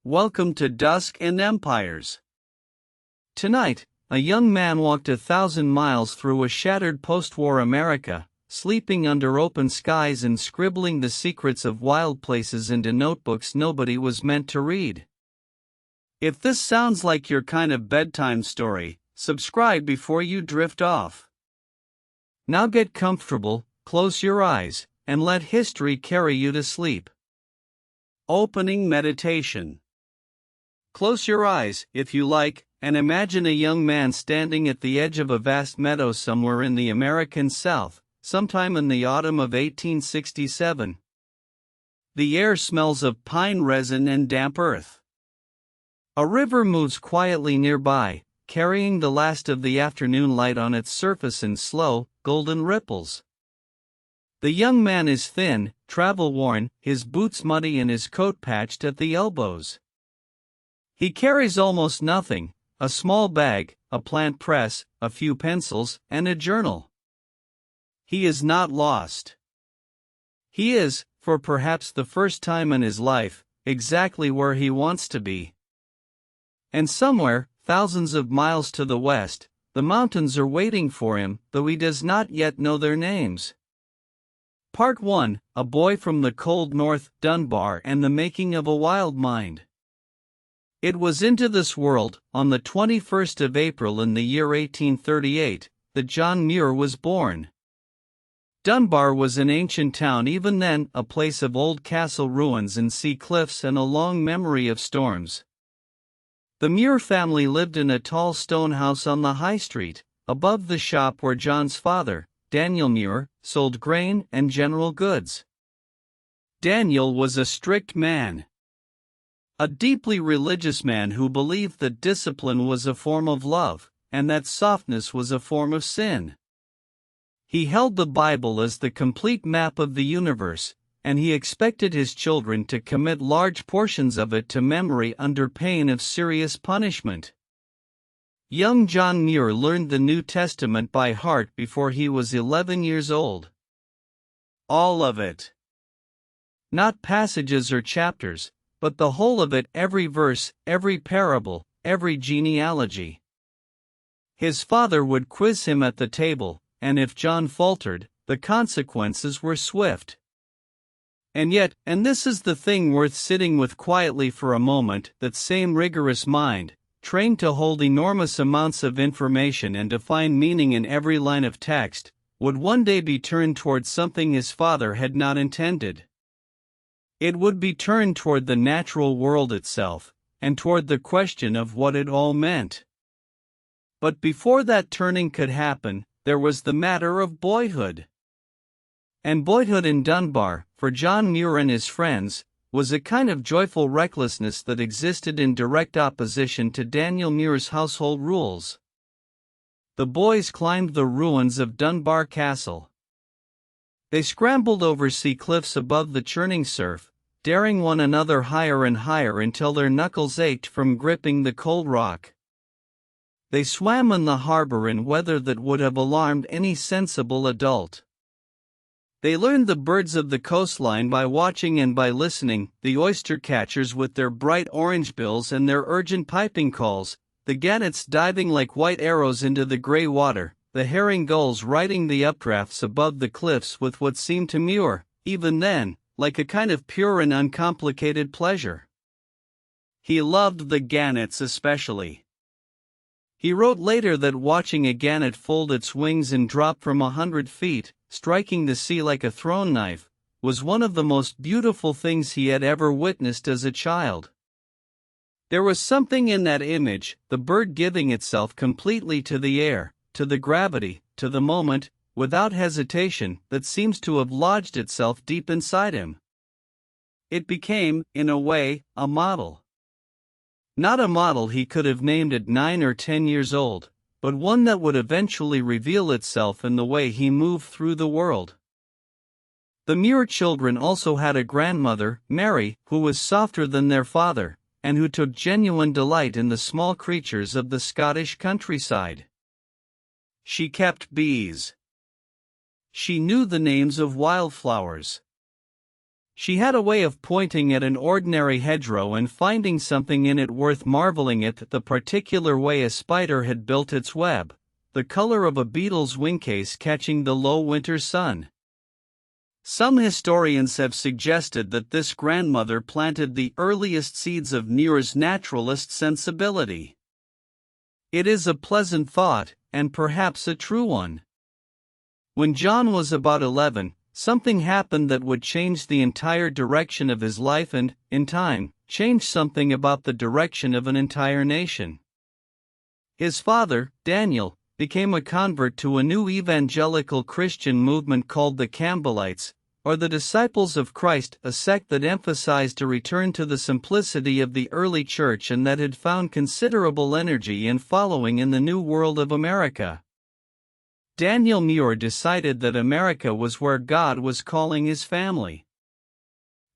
Welcome to Dusk and Empires. Tonight, a young man walked 1,000 miles through a shattered post-war America, sleeping under open skies and scribbling the secrets of wild places into notebooks nobody was meant to read. If this sounds like your kind of bedtime story, subscribe before you drift off. Now get comfortable, close your eyes, and let history carry you to sleep. Opening meditation. Close your eyes, if you like, and imagine a young man standing at the edge of a vast meadow somewhere in the American South, sometime in the autumn of 1867. The air smells of pine resin and damp earth. A river moves quietly nearby, carrying the last of the afternoon light on its surface in slow, golden ripples. The young man is thin, travel-worn, his boots muddy and his coat patched at the elbows. He carries almost nothing: a small bag, a plant press, a few pencils, and a journal. He is not lost. He is, for perhaps the first time in his life, exactly where he wants to be. And somewhere, thousands of miles to the west, the mountains are waiting for him, though he does not yet know their names. Part 1: A Boy from the Cold North, Dunbar and the Making of a Wild Mind. It was into this world, on the 21st of April in the year 1838, that John Muir was born. Dunbar was an ancient town even then, a place of old castle ruins and sea cliffs and a long memory of storms. The Muir family lived in a tall stone house on the high street, above the shop where John's father, Daniel Muir, sold grain and general goods. Daniel was a strict man. A deeply religious man who believed that discipline was a form of love, and that softness was a form of sin. He held the Bible as the complete map of the universe, and he expected his children to commit large portions of it to memory under pain of serious punishment. Young John Muir learned the New Testament by heart before he was 11 years old. All of it. Not passages or chapters, but the whole of it, every verse, every parable, every genealogy. His father would quiz him at the table, and if John faltered, the consequences were swift. And yet, and this is the thing worth sitting with quietly for a moment, that same rigorous mind, trained to hold enormous amounts of information and to find meaning in every line of text, would one day be turned toward something his father had not intended. It would be turned toward the natural world itself, and toward the question of what it all meant. But before that turning could happen, there was the matter of boyhood. And boyhood in Dunbar, for John Muir and his friends, was a kind of joyful recklessness that existed in direct opposition to Daniel Muir's household rules. The boys climbed the ruins of Dunbar Castle. They scrambled over sea cliffs above the churning surf, daring one another higher and higher until their knuckles ached from gripping the cold rock. They swam in the harbor in weather that would have alarmed any sensible adult. They learned the birds of the coastline by watching and by listening, the oyster catchers with their bright orange bills and their urgent piping calls, the gannets diving like white arrows into the gray water, the herring gulls riding the updrafts above the cliffs with what seemed to Muir, even then, like a kind of pure and uncomplicated pleasure. He loved the gannets especially. He wrote later that watching a gannet fold its wings and drop from 100 feet, striking the sea like a thrown knife, was one of the most beautiful things he had ever witnessed as a child. There was something in that image, the bird giving itself completely to the air, to the gravity, to the moment, without hesitation, that seems to have lodged itself deep inside him. It became, in a way, a model. Not a model he could have named at 9 or 10 years old, but one that would eventually reveal itself in the way he moved through the world. The Muir children also had a grandmother, Mary, who was softer than their father, and who took genuine delight in the small creatures of the Scottish countryside. She kept bees. She knew the names of wildflowers. She had a way of pointing at an ordinary hedgerow and finding something in it worth marveling at, the particular way a spider had built its web, the color of a beetle's wingcase catching the low winter sun. Some historians have suggested that this grandmother planted the earliest seeds of Muir's naturalist sensibility. It is a pleasant thought, and perhaps a true one. When John was about 11, something happened that would change the entire direction of his life and, in time, change something about the direction of an entire nation. His father, Daniel, became a convert to a new evangelical Christian movement called the Campbellites, or the Disciples of Christ, a sect that emphasized a return to the simplicity of the early church and that had found considerable energy and following in the New World of America. Daniel Muir decided that America was where God was calling his family.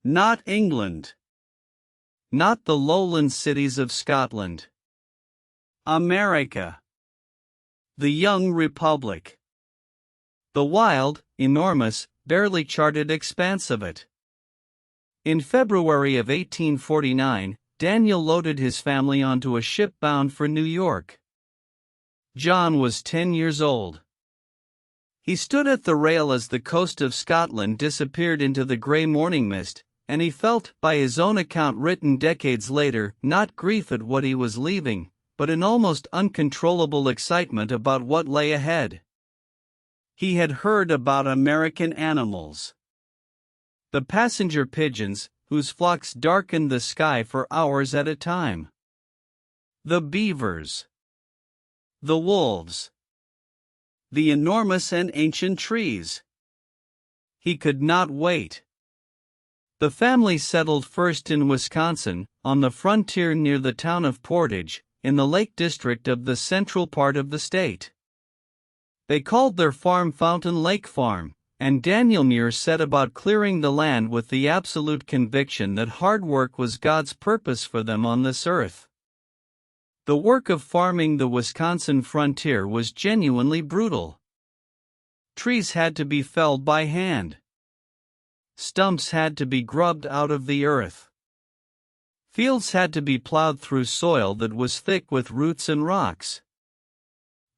Not England. Not the lowland cities of Scotland. America. The young republic. The wild, enormous, barely charted expanse of it. In February of 1849, Daniel loaded his family onto a ship bound for New York. John was 10 years old. He stood at the rail as the coast of Scotland disappeared into the grey morning mist, and he felt, by his own account written decades later, not grief at what he was leaving, but an almost uncontrollable excitement about what lay ahead. He had heard about American animals. The passenger pigeons, whose flocks darkened the sky for hours at a time. The beavers. The wolves. The enormous and ancient trees. He could not wait. The family settled first in Wisconsin, on the frontier near the town of Portage, in the Lake District of the central part of the state. They called their farm Fountain Lake Farm, and Daniel Muir set about clearing the land with the absolute conviction that hard work was God's purpose for them on this earth. The work of farming the Wisconsin frontier was genuinely brutal. Trees had to be felled by hand. Stumps had to be grubbed out of the earth. Fields had to be plowed through soil that was thick with roots and rocks.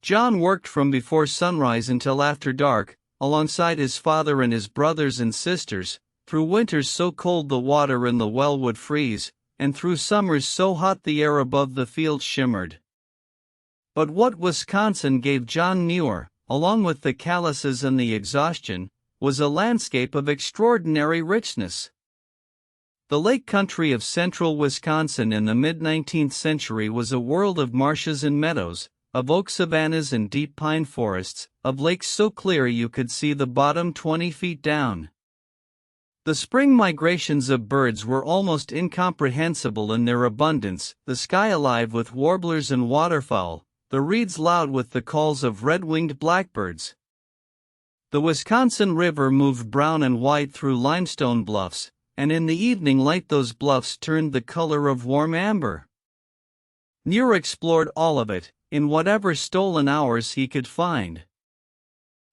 John worked from before sunrise until after dark, alongside his father and his brothers and sisters, through winters so cold the water in the well would freeze, and through summers so hot the air above the fields shimmered. But what Wisconsin gave John Muir, along with the calluses and the exhaustion, was a landscape of extraordinary richness. The lake country of central Wisconsin in the mid-19th century was a world of marshes and meadows, of oak savannas and deep pine forests, of lakes so clear you could see the bottom 20 feet down. The spring migrations of birds were almost incomprehensible in their abundance, the sky alive with warblers and waterfowl, the reeds loud with the calls of red-winged blackbirds. The Wisconsin River moved brown and white through limestone bluffs, and in the evening light those bluffs turned the color of warm amber. Muir explored all of it, in whatever stolen hours he could find.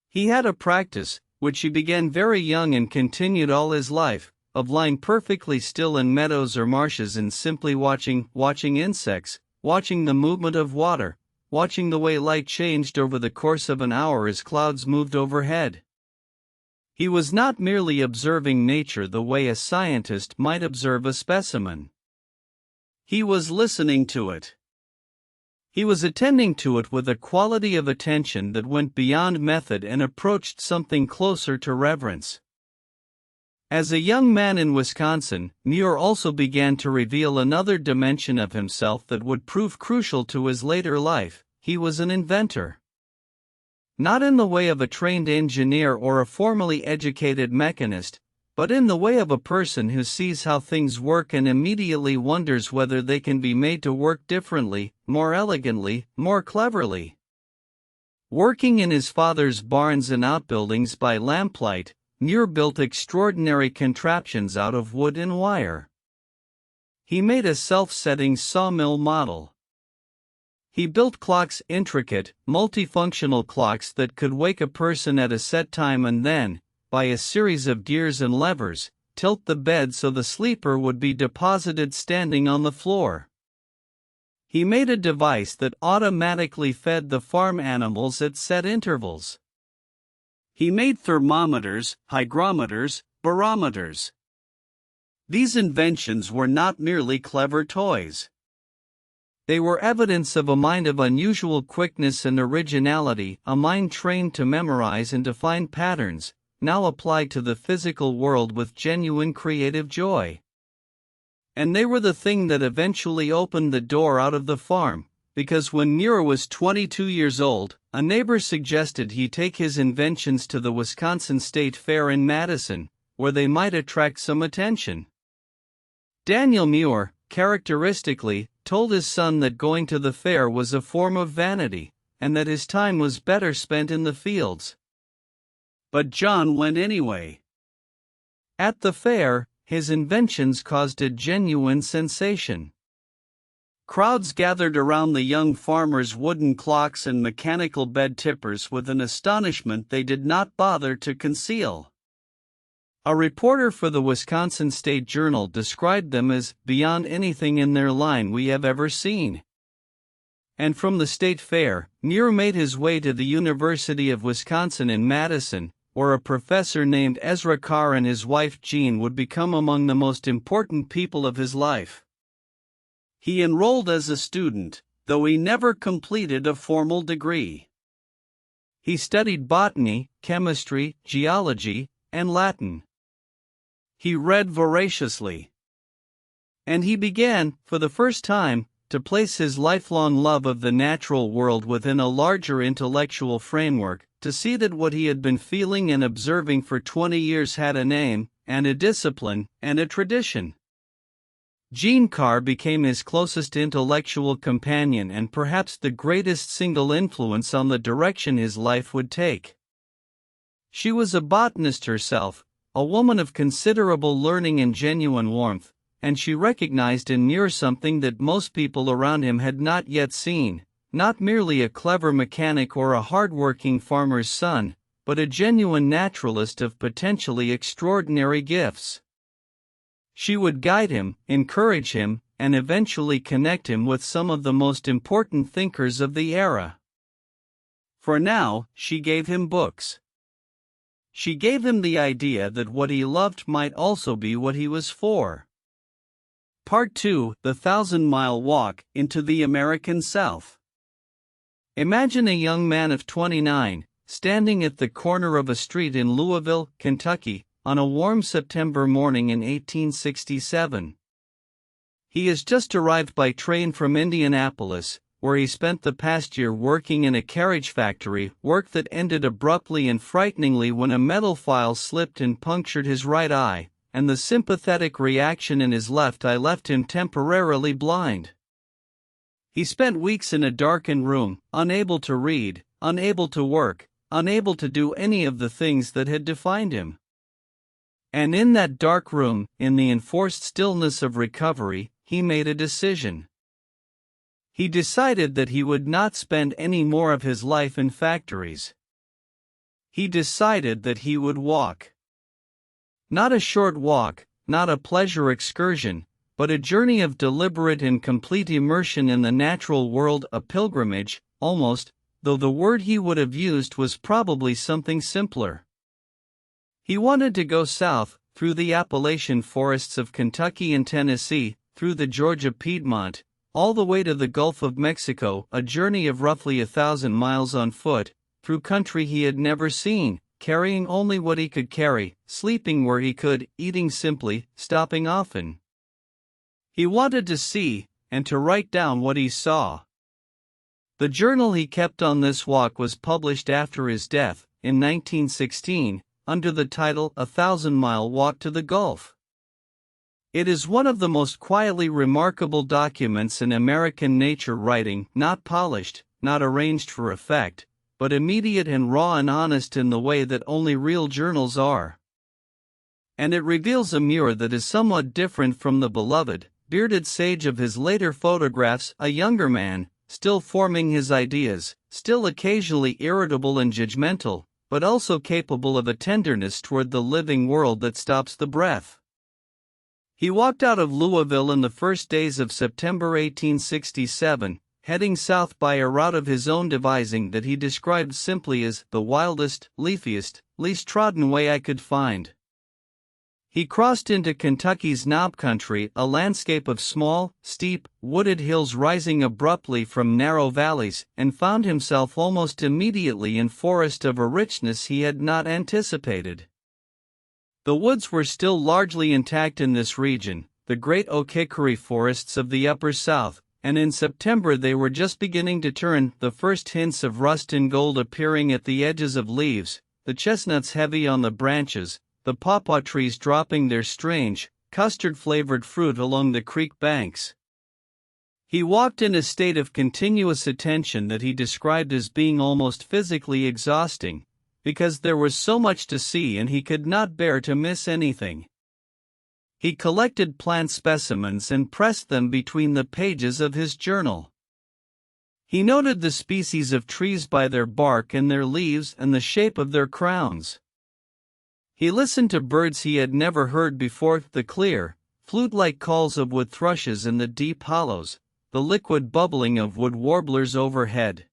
He had a practice, which he began very young and continued all his life, of lying perfectly still in meadows or marshes and simply watching insects, watching the movement of water, watching the way light changed over the course of an hour as clouds moved overhead. He was not merely observing nature the way a scientist might observe a specimen. He was listening to it. He was attending to it with a quality of attention that went beyond method and approached something closer to reverence. As a young man in Wisconsin, Muir also began to reveal another dimension of himself that would prove crucial to his later life. He was an inventor. Not in the way of a trained engineer or a formally educated mechanist, but in the way of a person who sees how things work and immediately wonders whether they can be made to work differently, more elegantly, more cleverly. Working in his father's barns and outbuildings by lamplight, Muir built extraordinary contraptions out of wood and wire. He made a self-setting sawmill model. He built clocks, intricate, multifunctional clocks that could wake a person at a set time and then, by a series of gears and levers, tilt the bed so the sleeper would be deposited standing on the floor. He made a device that automatically fed the farm animals at set intervals. He made thermometers, hygrometers, barometers. These inventions were not merely clever toys. They were evidence of a mind of unusual quickness and originality, a mind trained to memorize and to find patterns, now applied to the physical world with genuine creative joy. And they were the thing that eventually opened the door out of the farm, because when Muir was 22 years old, a neighbor suggested he take his inventions to the Wisconsin State Fair in Madison, where they might attract some attention. Daniel Muir, characteristically, told his son that going to the fair was a form of vanity, and that his time was better spent in the fields. But John went anyway. At the fair, his inventions caused a genuine sensation. Crowds gathered around the young farmer's wooden clocks and mechanical bed tippers with an astonishment they did not bother to conceal. A reporter for the Wisconsin State Journal described them as beyond anything in their line we have ever seen. And from the state fair, Muir made his way to the University of Wisconsin in Madison, where a professor named Ezra Carr and his wife Jean would become among the most important people of his life. He enrolled as a student, though he never completed a formal degree. He studied botany, chemistry, geology, and Latin. He read voraciously. And he began, for the first time, to place his lifelong love of the natural world within a larger intellectual framework, to see that what he had been feeling and observing for 20 years had a name, and a discipline, and a tradition. Jean Carr became his closest intellectual companion and perhaps the greatest single influence on the direction his life would take. She was a botanist herself, a woman of considerable learning and genuine warmth, and she recognized in Muir something that most people around him had not yet seen, not merely a clever mechanic or a hard-working farmer's son, but a genuine naturalist of potentially extraordinary gifts. She would guide him, encourage him, and eventually connect him with some of the most important thinkers of the era. For now, she gave him books. She gave him the idea that what he loved might also be what he was for. Part 2: The 1,000-Mile Walk into the American South. Imagine a young man of 29, standing at the corner of a street in Louisville, Kentucky, on a warm September morning in 1867. He has just arrived by train from Indianapolis, where he spent the past year working in a carriage factory, work that ended abruptly and frighteningly when a metal file slipped and punctured his right eye, and the sympathetic reaction in his left eye left him temporarily blind. He spent weeks in a darkened room, unable to read, unable to work, unable to do any of the things that had defined him. And in that dark room, in the enforced stillness of recovery, he made a decision. He decided that he would not spend any more of his life in factories. He decided that he would walk. Not a short walk, not a pleasure excursion, but a journey of deliberate and complete immersion in the natural world, a pilgrimage, almost, though the word he would have used was probably something simpler. He wanted to go south, through the Appalachian forests of Kentucky and Tennessee, through the Georgia Piedmont, all the way to the Gulf of Mexico, a journey of roughly 1,000 miles on foot, through country he had never seen, carrying only what he could carry, sleeping where he could, eating simply, stopping often. He wanted to see, and to write down what he saw. The journal he kept on this walk was published after his death, in 1916, under the title A 1,000-Mile Walk to the Gulf. It is one of the most quietly remarkable documents in American nature writing, not polished, not arranged for effect, but immediate and raw and honest in the way that only real journals are. And it reveals a Muir that is somewhat different from the beloved, bearded sage of his later photographs, a younger man, still forming his ideas, still occasionally irritable and judgmental, but also capable of a tenderness toward the living world that stops the breath. He walked out of Louisville in the first days of September 1867, heading south by a route of his own devising that he described simply as the wildest, leafiest, least trodden way I could find. He crossed into Kentucky's knob country, a landscape of small, steep, wooded hills rising abruptly from narrow valleys, and found himself almost immediately in forest of a richness he had not anticipated. The woods were still largely intact in this region, the great oak hickory forests of the upper South, and in September they were just beginning to turn, the first hints of rust and gold appearing at the edges of leaves, the chestnuts heavy on the branches, the pawpaw trees dropping their strange, custard-flavored fruit along the creek banks. He walked in a state of continuous attention that he described as being almost physically exhausting, because there was so much to see and he could not bear to miss anything. He collected plant specimens and pressed them between the pages of his journal. He noted the species of trees by their bark and their leaves and the shape of their crowns. He listened to birds he had never heard before, the clear, flute-like calls of wood thrushes in the deep hollows, the liquid bubbling of wood warblers overhead.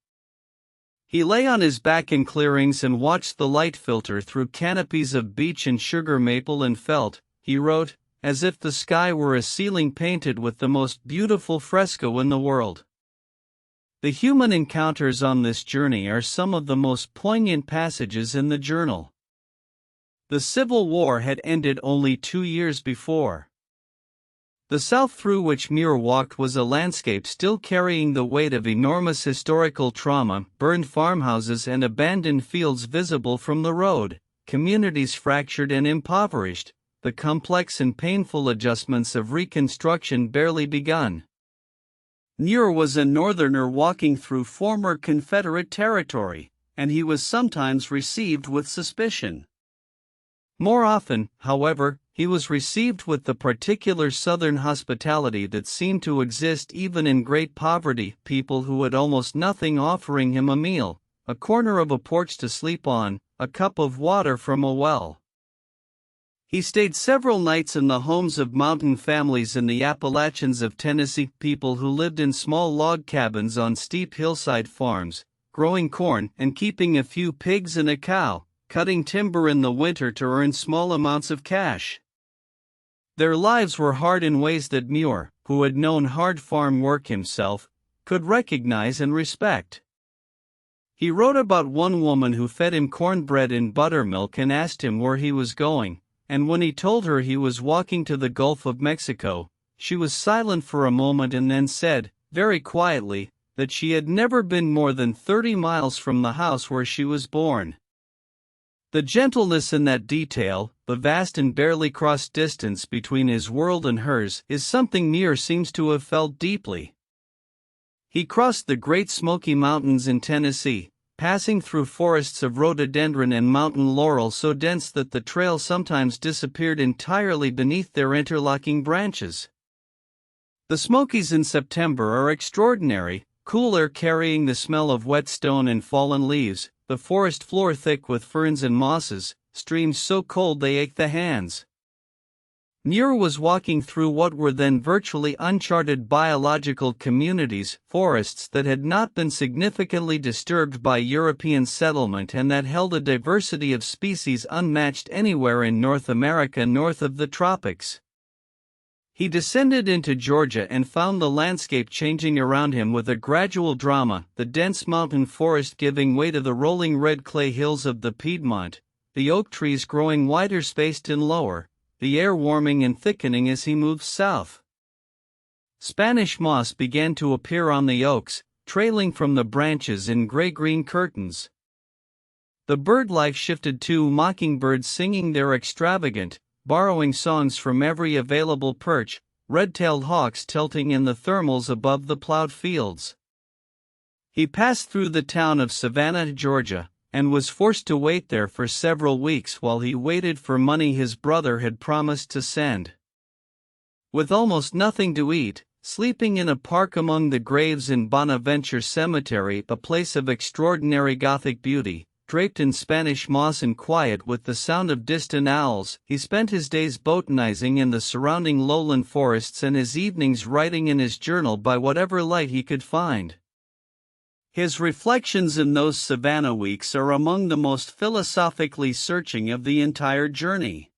He lay on his back in clearings and watched the light filter through canopies of beech and sugar maple and felt, he wrote, as if the sky were a ceiling painted with the most beautiful fresco in the world. The human encounters on this journey are some of the most poignant passages in the journal. The Civil War had ended only 2 years before. The South through which Muir walked was a landscape still carrying the weight of enormous historical trauma, burned farmhouses and abandoned fields visible from the road, communities fractured and impoverished, the complex and painful adjustments of Reconstruction barely begun. Muir was a Northerner walking through former Confederate territory, and he was sometimes received with suspicion. More often, however, he was received with the particular Southern hospitality that seemed to exist even in great poverty, people who had almost nothing offering him a meal, a corner of a porch to sleep on, a cup of water from a well. He stayed several nights in the homes of mountain families in the Appalachians of Tennessee, people who lived in small log cabins on steep hillside farms, growing corn and keeping a few pigs and a cow, cutting timber in the winter to earn small amounts of cash. Their lives were hard in ways that Muir, who had known hard farm work himself, could recognize and respect. He wrote about one woman who fed him cornbread and buttermilk and asked him where he was going, and when he told her he was walking to the Gulf of Mexico, she was silent for a moment and then said, very quietly, that she had never been more than 30 miles from the house where she was born. The gentleness in that detail, the vast and barely crossed distance between his world and hers, is something Muir seems to have felt deeply. He crossed the Great Smoky Mountains in Tennessee, passing through forests of rhododendron and mountain laurel so dense that the trail sometimes disappeared entirely beneath their interlocking branches. The Smokies in September are extraordinary, cool air carrying the smell of wet stone and fallen leaves, the forest floor thick with ferns and mosses, streams so cold they ache the hands. Muir was walking through what were then virtually uncharted biological communities, forests that had not been significantly disturbed by European settlement and that held a diversity of species unmatched anywhere in North America north of the tropics. He descended into Georgia and found the landscape changing around him with a gradual drama, the dense mountain forest giving way to the rolling red clay hills of the Piedmont, the oak trees growing wider spaced and lower, the air warming and thickening as he moved south. Spanish moss began to appear on the oaks, trailing from the branches in gray-green curtains. The bird life shifted to mockingbirds singing their extravagant, borrowing songs from every available perch, red-tailed hawks tilting in the thermals above the plowed fields. He passed through the town of Savannah, Georgia, and was forced to wait there for several weeks while he waited for money his brother had promised to send. With almost nothing to eat, sleeping in a park among the graves in Bonaventure Cemetery, a place of extraordinary Gothic beauty, draped in Spanish moss and quiet with the sound of distant owls, he spent his days botanizing in the surrounding lowland forests and his evenings writing in his journal by whatever light he could find. His reflections in those savanna weeks are among the most philosophically searching of the entire journey.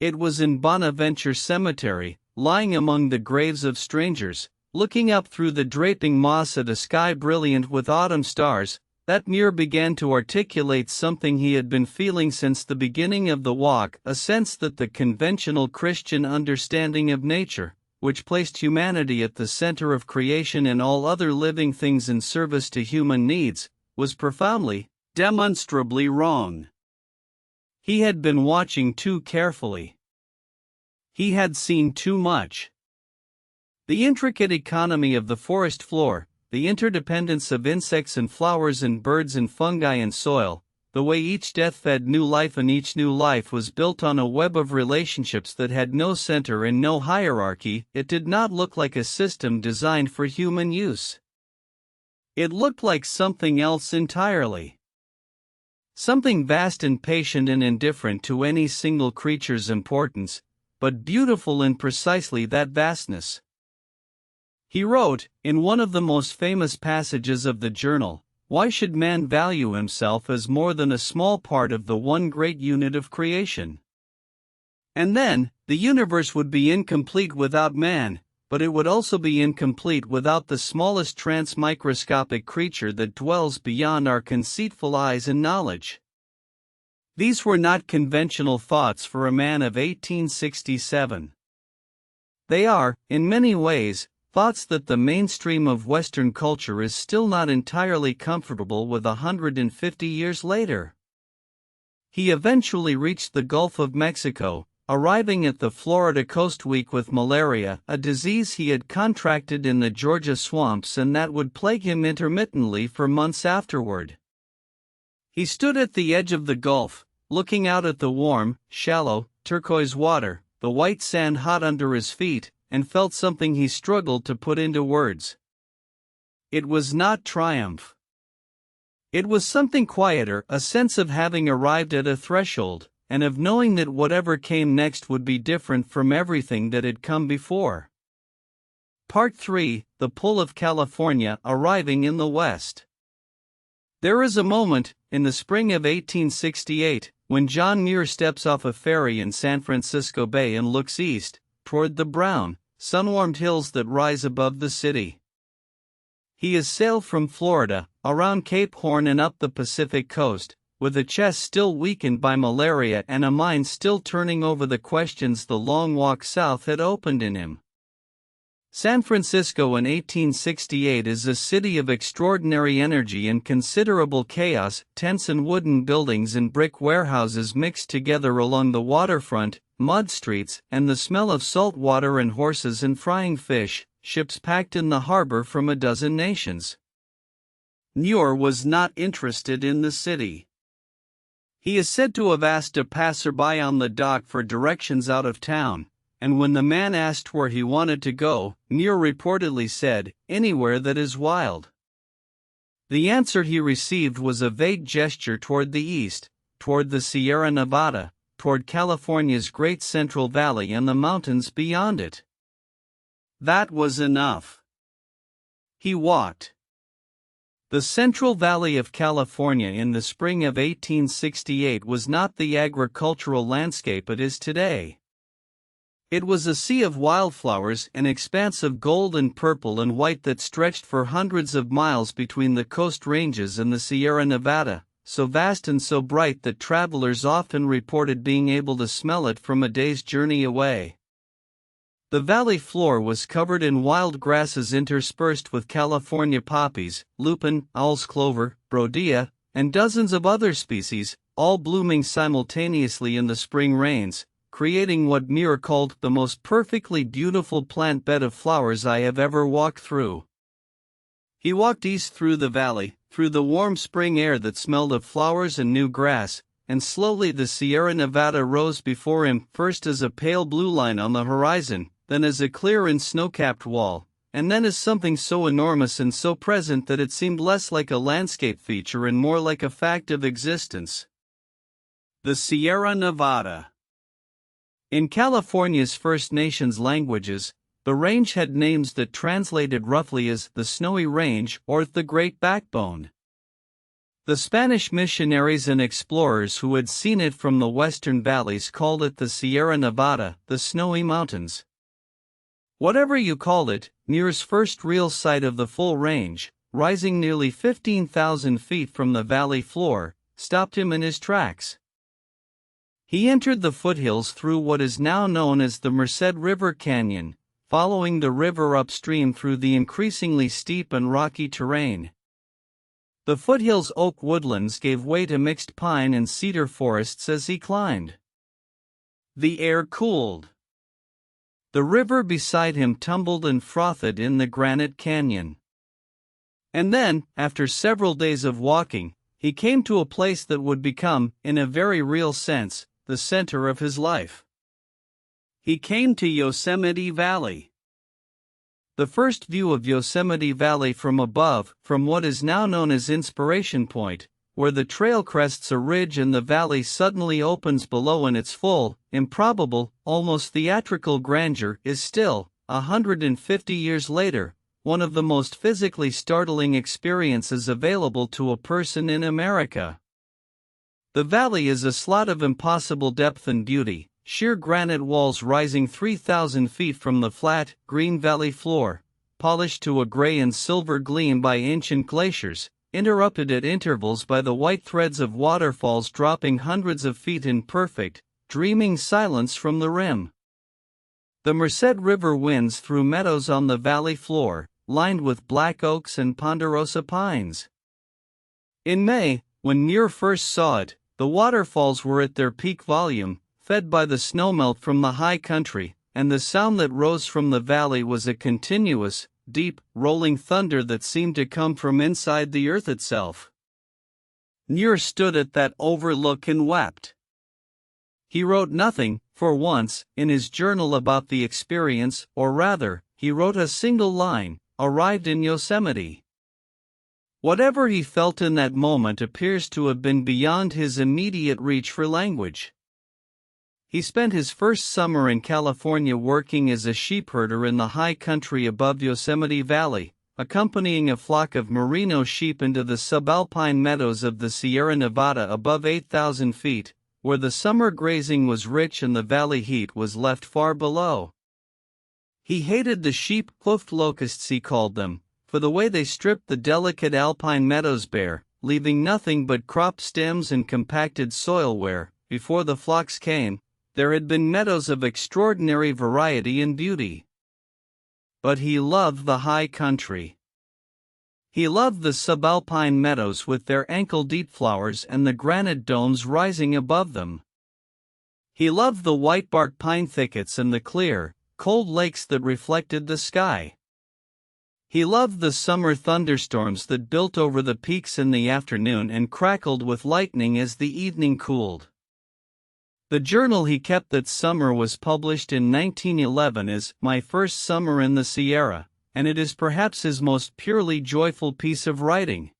It was in Bonaventure Cemetery, lying among the graves of strangers, looking up through the draping moss at a sky brilliant with autumn stars, that Muir began to articulate something he had been feeling since the beginning of the walk, a sense that the conventional Christian understanding of nature, which placed humanity at the center of creation and all other living things in service to human needs, was profoundly, demonstrably wrong. He had been watching too carefully. He had seen too much. The intricate economy of the forest floor, the interdependence of insects and flowers and birds and fungi and soil, the way each death fed new life and each new life was built on a web of relationships that had no center and no hierarchy, it did not look like a system designed for human use. It looked like something else entirely. Something vast and patient and indifferent to any single creature's importance, but beautiful in precisely that vastness. He wrote, in one of the most famous passages of the journal, "Why should man value himself as more than a small part of the one great unit of creation? And then, the universe would be incomplete without man, but it would also be incomplete without the smallest transmicroscopic creature that dwells beyond our conceitful eyes and knowledge." These were not conventional thoughts for a man of 1867. They are, in many ways, thoughts that the mainstream of Western culture is still not entirely comfortable with 150 years later. He eventually reached the Gulf of Mexico, arriving at the Florida coast weak with malaria, a disease he had contracted in the Georgia swamps and that would plague him intermittently for months afterward. He stood at the edge of the Gulf, looking out at the warm, shallow, turquoise water, the white sand hot under his feet, and felt something he struggled to put into words. It was not triumph. It was something quieter, a sense of having arrived at a threshold, and of knowing that whatever came next would be different from everything that had come before. Part 3: The Pull of California Arriving in the West. There is a moment, in the spring of 1868, when John Muir steps off a ferry in San Francisco Bay and looks east, toward the brown, sun-warmed hills that rise above the city. He has sailed from Florida, around Cape Horn and up the Pacific coast, with a chest still weakened by malaria and a mind still turning over the questions the long walk south had opened in him. San Francisco in 1868 is a city of extraordinary energy and considerable chaos, tents and wooden buildings and brick warehouses mixed together along the waterfront, mud streets, and the smell of salt water and horses and frying fish, ships packed in the harbor from a dozen nations. Muir was not interested in the city. He is said to have asked a passerby on the dock for directions out of town, and when the man asked where he wanted to go, Muir reportedly said, "Anywhere that is wild." The answer he received was a vague gesture toward the east, toward the Sierra Nevada, toward California's Great Central Valley and the mountains beyond it. That was enough. He walked. The Central Valley of California in the spring of 1868 was not the agricultural landscape it is today. It was a sea of wildflowers, an expanse of gold and purple and white that stretched for hundreds of miles between the Coast Ranges and the Sierra Nevada, so vast and so bright that travelers often reported being able to smell it from a day's journey away. The valley floor was covered in wild grasses interspersed with California poppies, lupin, owl's clover, brodia, and dozens of other species, all blooming simultaneously in the spring rains, creating what Muir called the most perfectly beautiful plant bed of flowers I have ever walked through. He walked east through the valley, through the warm spring air that smelled of flowers and new grass, and slowly the Sierra Nevada rose before him, first as a pale blue line on the horizon, then as a clear and snow-capped wall, and then is something so enormous and so present that it seemed less like a landscape feature and more like a fact of existence. The Sierra Nevada. In California's First Nations languages, the range had names that translated roughly as the Snowy Range or the Great Backbone. The Spanish missionaries and explorers who had seen it from the western valleys called it the Sierra Nevada, the Snowy Mountains. Whatever you call it, Muir's first real sight of the full range, rising nearly 15,000 feet from the valley floor, stopped him in his tracks. He entered the foothills through what is now known as the Merced River Canyon, following the river upstream through the increasingly steep and rocky terrain. The foothills' oak woodlands gave way to mixed pine and cedar forests as he climbed. The air cooled. The river beside him tumbled and frothed in the granite canyon. And then, after several days of walking, he came to a place that would become, in a very real sense, the center of his life. He came to Yosemite Valley. The first view of Yosemite Valley from above, from what is now known as Inspiration Point, where the trail crests a ridge and the valley suddenly opens below in its full, improbable, almost theatrical grandeur, is still, 150 years later, one of the most physically startling experiences available to a person in America. The valley is a slot of impossible depth and beauty. Sheer granite walls rising 3,000 feet from the flat, green valley floor, polished to a gray and silver gleam by ancient glaciers, interrupted at intervals by the white threads of waterfalls dropping hundreds of feet in perfect, dreaming silence from the rim. The Merced River winds through meadows on the valley floor, lined with black oaks and ponderosa pines. In May, when Muir first saw it, the waterfalls were at their peak volume, fed by the snowmelt from the high country, and the sound that rose from the valley was a continuous, deep, rolling thunder that seemed to come from inside the earth itself. Muir stood at that overlook and wept. He wrote nothing, for once, in his journal about the experience, or rather, he wrote a single line: "Arrived in Yosemite." Whatever he felt in that moment appears to have been beyond his immediate reach for language. He spent his first summer in California working as a sheepherder in the high country above Yosemite Valley, accompanying a flock of merino sheep into the subalpine meadows of the Sierra Nevada above 8,000 feet, where the summer grazing was rich and the valley heat was left far below. He hated the sheep-hoofed locusts, he called them, for the way they stripped the delicate alpine meadows bare, leaving nothing but cropped stems and compacted soil where, before the flocks came, there had been meadows of extraordinary variety and beauty. But he loved the high country. He loved the subalpine meadows with their ankle-deep flowers and the granite domes rising above them. He loved the whitebark pine thickets and the clear, cold lakes that reflected the sky. He loved the summer thunderstorms that built over the peaks in the afternoon and crackled with lightning as the evening cooled. The journal he kept that summer was published in 1911 as My First Summer in the Sierra, and it is perhaps his most purely joyful piece of writing.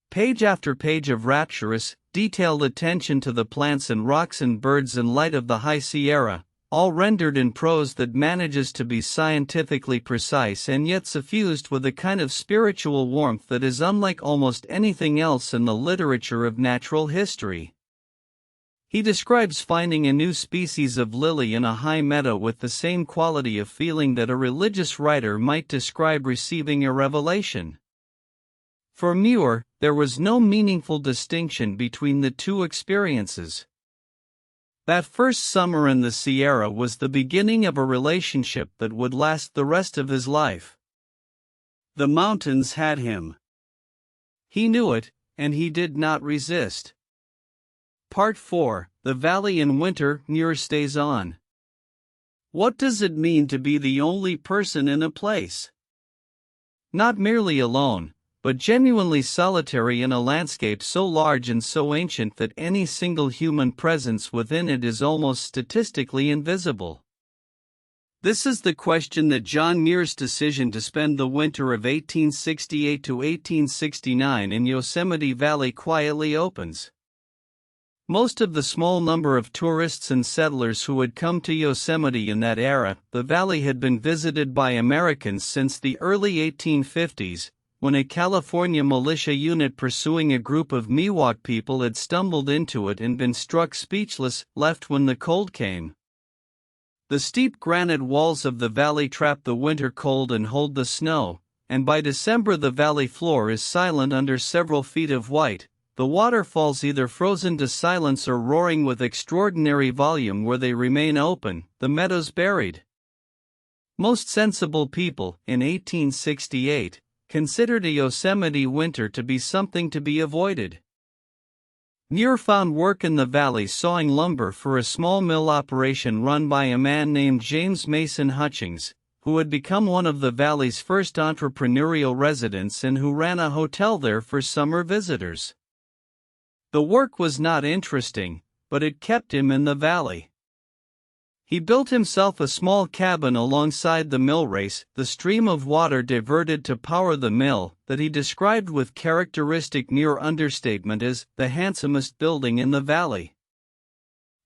Page after page of rapturous, detailed attention to the plants and rocks and birds and light of the High Sierra, all rendered in prose that manages to be scientifically precise and yet suffused with a kind of spiritual warmth that is unlike almost anything else in the literature of natural history. He describes finding a new species of lily in a high meadow with the same quality of feeling that a religious writer might describe receiving a revelation. For Muir, there was no meaningful distinction between the two experiences. That first summer in the Sierra was the beginning of a relationship that would last the rest of his life. The mountains had him. He knew it, and he did not resist. Part 4, The Valley in Winter. Muir stays on. What does it mean to be the only person in a place? Not merely alone, but genuinely solitary in a landscape so large and so ancient that any single human presence within it is almost statistically invisible. This is the question that John Muir's decision to spend the winter of 1868 to 1869 in Yosemite Valley quietly opens. Most of the small number of tourists and settlers who had come to Yosemite in that era, the valley had been visited by Americans since the early 1850s, when a California militia unit pursuing a group of Miwok people had stumbled into it and been struck speechless, left when the cold came. The steep granite walls of the valley trap the winter cold and hold the snow, and by December the valley floor is silent under several feet of white, the waterfalls either frozen to silence or roaring with extraordinary volume where they remain open, the meadows buried. Most sensible people, in 1868, considered a Yosemite winter to be something to be avoided. Muir found work in the valley sawing lumber for a small mill operation run by a man named James Mason Hutchings, who had become one of the valley's first entrepreneurial residents and who ran a hotel there for summer visitors. The work was not interesting, but it kept him in the valley. He built himself a small cabin alongside the mill race, the stream of water diverted to power the mill, that he described with characteristic near understatement as the handsomest building in the valley.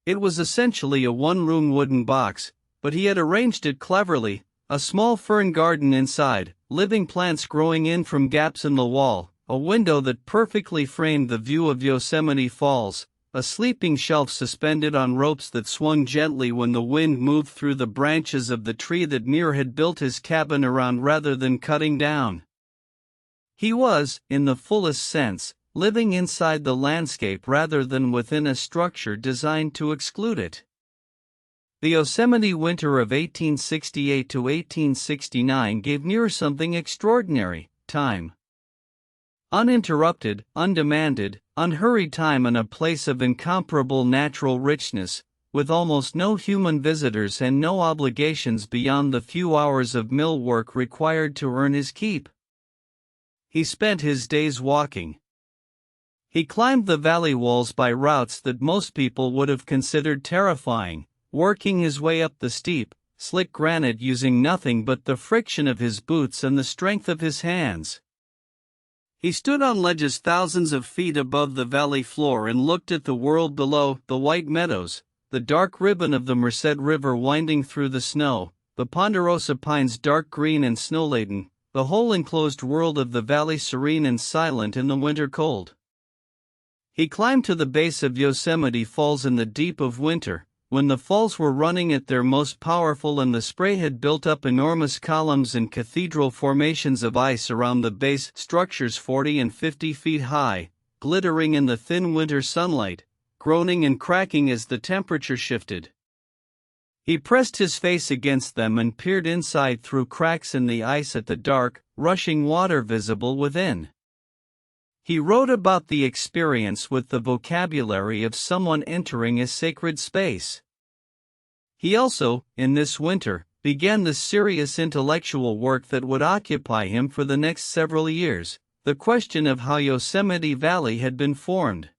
It was essentially a one-room wooden box, but he had arranged it cleverly, a small fern garden inside, living plants growing in from gaps in the wall, a window that perfectly framed the view of Yosemite Falls, a sleeping shelf suspended on ropes that swung gently when the wind moved through the branches of the tree that Muir had built his cabin around rather than cutting down. He was, in the fullest sense, living inside the landscape rather than within a structure designed to exclude it. The Yosemite winter of 1868 to 1869 gave Muir something extraordinary: time. Uninterrupted, undemanded, unhurried time in a place of incomparable natural richness, with almost no human visitors and no obligations beyond the few hours of mill work required to earn his keep. He spent his days walking. He climbed the valley walls by routes that most people would have considered terrifying, working his way up the steep, slick granite using nothing but the friction of his boots and the strength of his hands. He stood on ledges thousands of feet above the valley floor and looked at the world below, the white meadows, the dark ribbon of the Merced River winding through the snow, the ponderosa pines dark green and snow-laden, the whole enclosed world of the valley serene and silent in the winter cold. He climbed to the base of Yosemite Falls in the deep of winter, when the falls were running at their most powerful and the spray had built up enormous columns and cathedral formations of ice around the base, structures 40 and 50 feet high, glittering in the thin winter sunlight, groaning and cracking as the temperature shifted. He pressed his face against them and peered inside through cracks in the ice at the dark, rushing water visible within. He wrote about the experience with the vocabulary of someone entering a sacred space. He also, in this winter, began the serious intellectual work that would occupy him for the next several years, the question of how Yosemite Valley had been formed.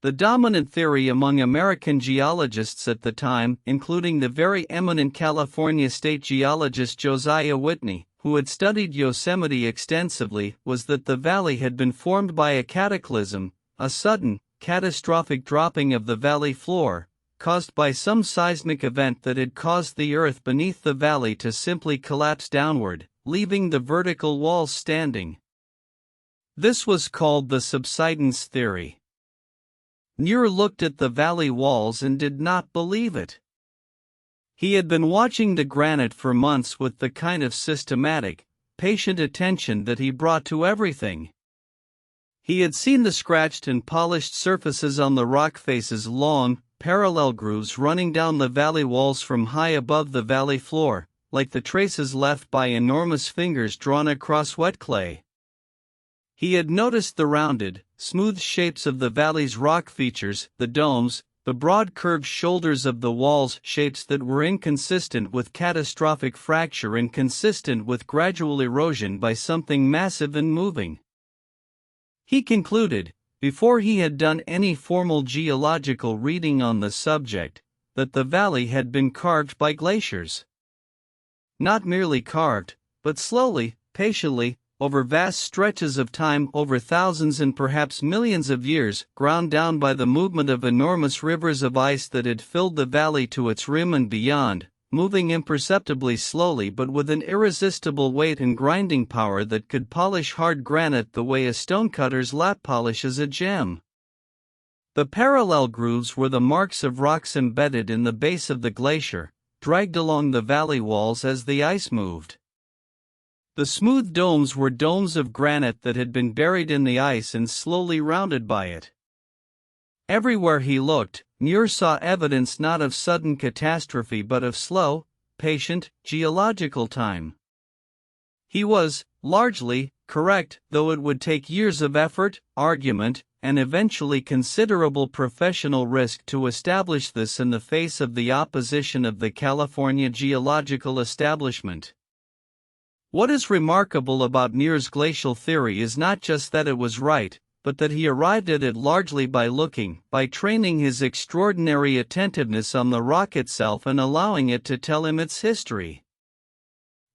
The dominant theory among American geologists at the time, including the very eminent California state geologist Josiah Whitney, who had studied Yosemite extensively, was that the valley had been formed by a cataclysm, a sudden, catastrophic dropping of the valley floor, caused by some seismic event that had caused the earth beneath the valley to simply collapse downward, leaving the vertical walls standing. This was called the subsidence theory. Muir looked at the valley walls and did not believe it. He had been watching the granite for months with the kind of systematic, patient attention that he brought to everything. He had seen the scratched and polished surfaces on the rock faces, long, parallel grooves running down the valley walls from high above the valley floor, like the traces left by enormous fingers drawn across wet clay. He had noticed the rounded, smooth shapes of the valley's rock features, the domes, the broad curved shoulders of the walls, shapes that were inconsistent with catastrophic fracture and consistent with gradual erosion by something massive and moving. He concluded, before he had done any formal geological reading on the subject, that the valley had been carved by glaciers. not merely carved, but slowly, patiently, over vast stretches of time, over thousands and perhaps millions of years, ground down by the movement of enormous rivers of ice that had filled the valley to its rim and beyond, moving imperceptibly slowly but with an irresistible weight and grinding power that could polish hard granite the way a stonecutter's lap polishes a gem. The parallel grooves were the marks of rocks embedded in the base of the glacier, dragged along the valley walls as the ice moved. The smooth domes were domes of granite that had been buried in the ice and slowly rounded by it. Everywhere he looked, Muir saw evidence not of sudden catastrophe but of slow, patient, geological time. He was, largely, correct, though it would take years of effort, argument, and eventually considerable professional risk to establish this in the face of the opposition of the California geological establishment. What is remarkable about Muir's glacial theory is not just that it was right, but that he arrived at it largely by training his extraordinary attentiveness on the rock itself and allowing it to tell him its history.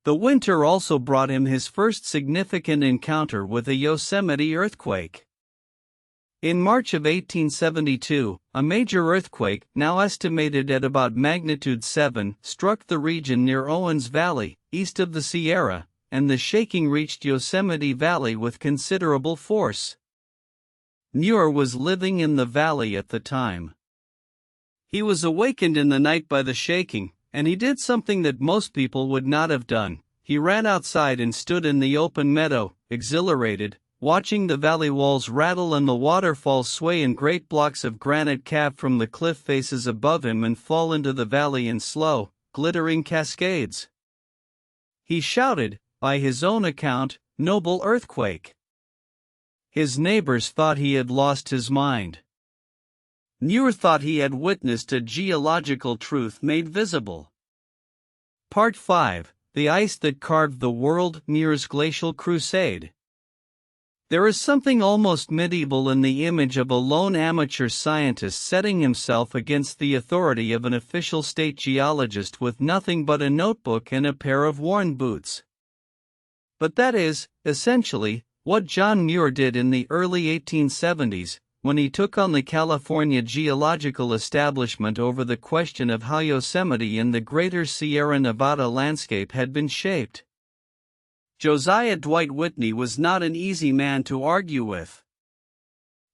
The winter also brought him his first significant encounter with a Yosemite earthquake. In March of 1872, a major earthquake, now estimated at about magnitude 7, struck the region near Owens Valley, east of the Sierra, and the shaking reached Yosemite Valley with considerable force. Muir was living in the valley at the time. He was awakened in the night by the shaking, and he did something that most people would not have done. He ran outside and stood in the open meadow, exhilarated, watching the valley walls rattle and the waterfalls sway in great blocks of granite calve from the cliff faces above him and fall into the valley in slow, glittering cascades. He shouted, by his own account, "Noble earthquake!" His neighbors thought he had lost his mind. Muir thought he had witnessed a geological truth made visible. Part 5: The Ice That Carved the World, Muir's Glacial Crusade. There is something almost medieval in the image of a lone amateur scientist setting himself against the authority of an official state geologist with nothing but a notebook and a pair of worn boots. But that is, essentially, what John Muir did in the early 1870s, when he took on the California geological establishment over the question of how Yosemite and the greater Sierra Nevada landscape had been shaped. Josiah Dwight Whitney was not an easy man to argue with.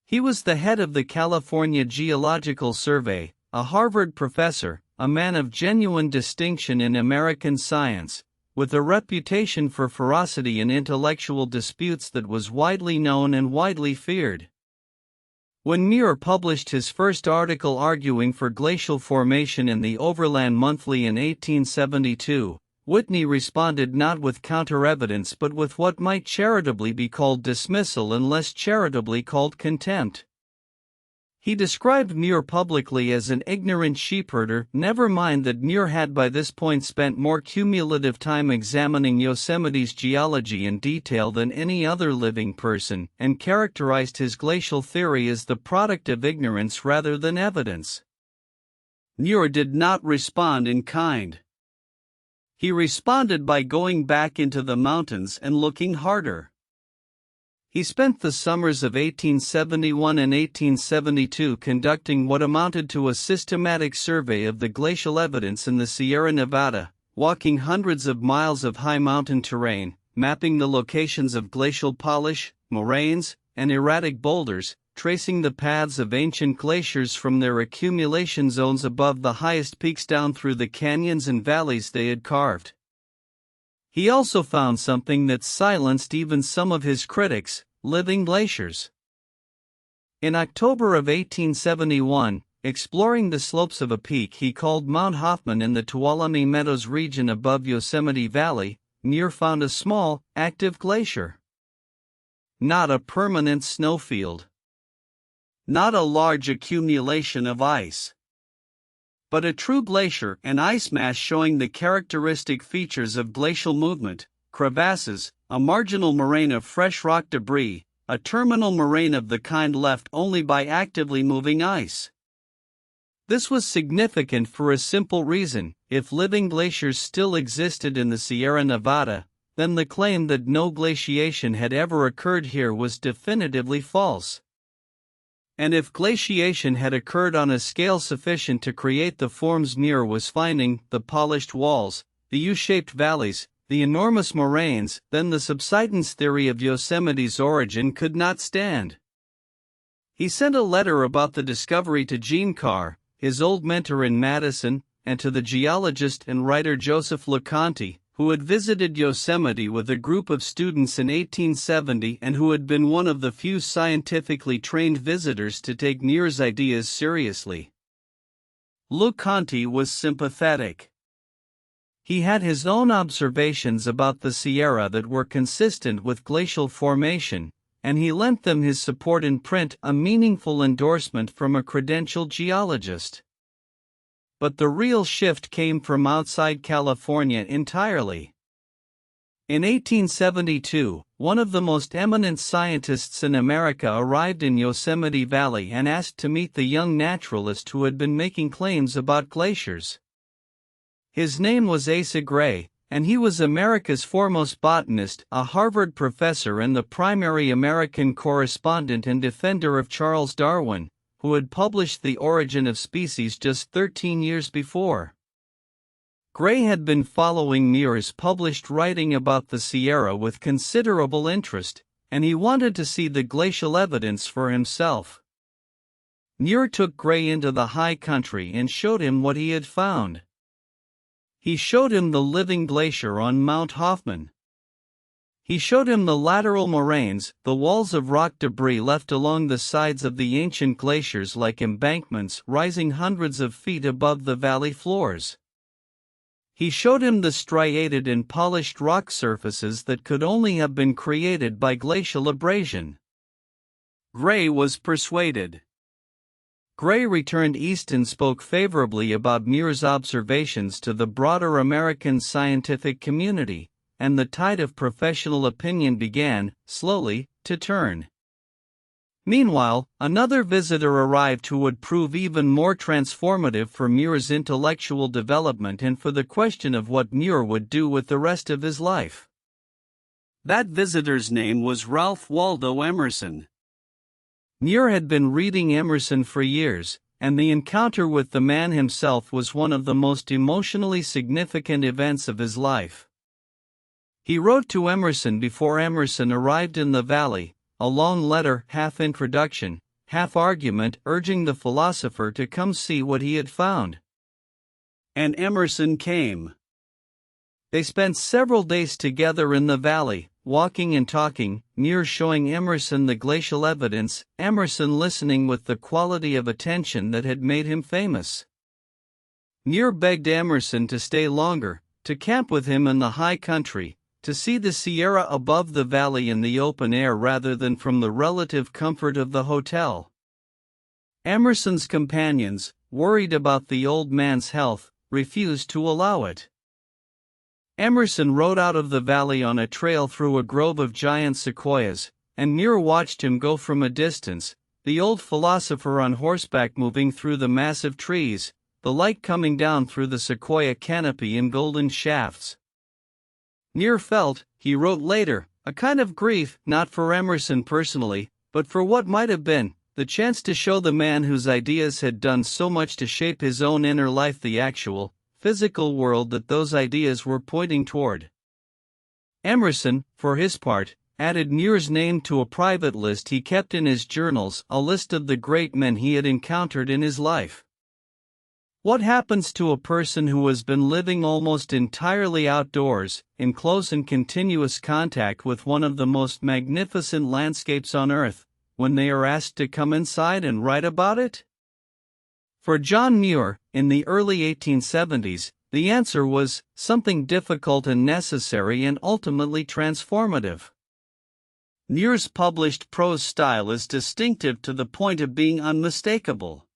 He was the head of the California Geological Survey, a Harvard professor, a man of genuine distinction in American science, with a reputation for ferocity in intellectual disputes that was widely known and widely feared. When Muir published his first article arguing for glacial formation in the Overland Monthly in 1872, Whitney responded not with counter-evidence but with what might charitably be called dismissal and less charitably called contempt. He described Muir publicly as an ignorant sheepherder. Never mind that Muir had by this point spent more cumulative time examining Yosemite's geology in detail than any other living person, and characterized his glacial theory as the product of ignorance rather than evidence. Muir did not respond in kind. He responded by going back into the mountains and looking harder. He spent the summers of 1871 and 1872 conducting what amounted to a systematic survey of the glacial evidence in the Sierra Nevada, walking hundreds of miles of high mountain terrain, mapping the locations of glacial polish, moraines, and erratic boulders, tracing the paths of ancient glaciers from their accumulation zones above the highest peaks down through the canyons and valleys they had carved. He also found something that silenced even some of his critics: living glaciers. In October of 1871, exploring the slopes of a peak he called Mount Hoffman in the Tuolumne Meadows region above Yosemite Valley, Muir found a small, active glacier. Not a permanent snowfield. Not a large accumulation of ice. But a true glacier, an ice mass showing the characteristic features of glacial movement: crevasses, a marginal moraine of fresh rock debris, a terminal moraine of the kind left only by actively moving ice. This was significant for a simple reason: if living glaciers still existed in the Sierra Nevada, then the claim that no glaciation had ever occurred here was definitively false. And if glaciation had occurred on a scale sufficient to create the forms Muir was finding, the polished walls, the U-shaped valleys, the enormous moraines, then the subsidence theory of Yosemite's origin could not stand. He sent a letter about the discovery to Gene Carr, his old mentor in Madison, and to the geologist and writer Joseph LeConte, who had visited Yosemite with a group of students in 1870 and who had been one of the few scientifically trained visitors to take Muir's ideas seriously. LeConte was sympathetic. He had his own observations about the Sierra that were consistent with glacial formation, and he lent them his support in print, a meaningful endorsement from a credentialed geologist. But the real shift came from outside California entirely. In 1872, one of the most eminent scientists in America arrived in Yosemite Valley and asked to meet the young naturalist who had been making claims about glaciers. His name was Asa Gray, and he was America's foremost botanist, a Harvard professor and the primary American correspondent and defender of Charles Darwin, who had published The Origin of Species just 13 years before. Gray had been following Muir's published writing about the Sierra with considerable interest, and he wanted to see the glacial evidence for himself. Muir took Gray into the high country and showed him what he had found. He showed him the living glacier on Mount Hoffman. He showed him the lateral moraines, the walls of rock debris left along the sides of the ancient glaciers like embankments rising hundreds of feet above the valley floors. He showed him the striated and polished rock surfaces that could only have been created by glacial abrasion. Gray was persuaded. Gray returned east and spoke favorably about Muir's observations to the broader American scientific community, and the tide of professional opinion began, slowly, to turn. Meanwhile, another visitor arrived who would prove even more transformative for Muir's intellectual development and for the question of what Muir would do with the rest of his life. That visitor's name was Ralph Waldo Emerson. Muir had been reading Emerson for years, and the encounter with the man himself was one of the most emotionally significant events of his life. He wrote to Emerson before Emerson arrived in the valley, a long letter, half introduction, half argument, urging the philosopher to come see what he had found. And Emerson came. They spent several days together in the valley, walking and talking, Muir showing Emerson the glacial evidence, Emerson listening with the quality of attention that had made him famous. Muir begged Emerson to stay longer, to camp with him in the high country, to see the Sierra above the valley in the open air rather than from the relative comfort of the hotel. Emerson's companions, worried about the old man's health, refused to allow it. Emerson rode out of the valley on a trail through a grove of giant sequoias, and Muir watched him go from a distance, the old philosopher on horseback moving through the massive trees, the light coming down through the sequoia canopy in golden shafts. Muir felt, he wrote later, a kind of grief, not for Emerson personally, but for what might have been, the chance to show the man whose ideas had done so much to shape his own inner life the actual, physical world that those ideas were pointing toward. Emerson, for his part, added Muir's name to a private list he kept in his journals, a list of the great men he had encountered in his life. What happens to a person who has been living almost entirely outdoors, in close and continuous contact with one of the most magnificent landscapes on Earth, when they are asked to come inside and write about it? For John Muir, in the early 1870s, the answer was something difficult and necessary and ultimately transformative. Muir's published prose style is distinctive to the point of being unmistakable.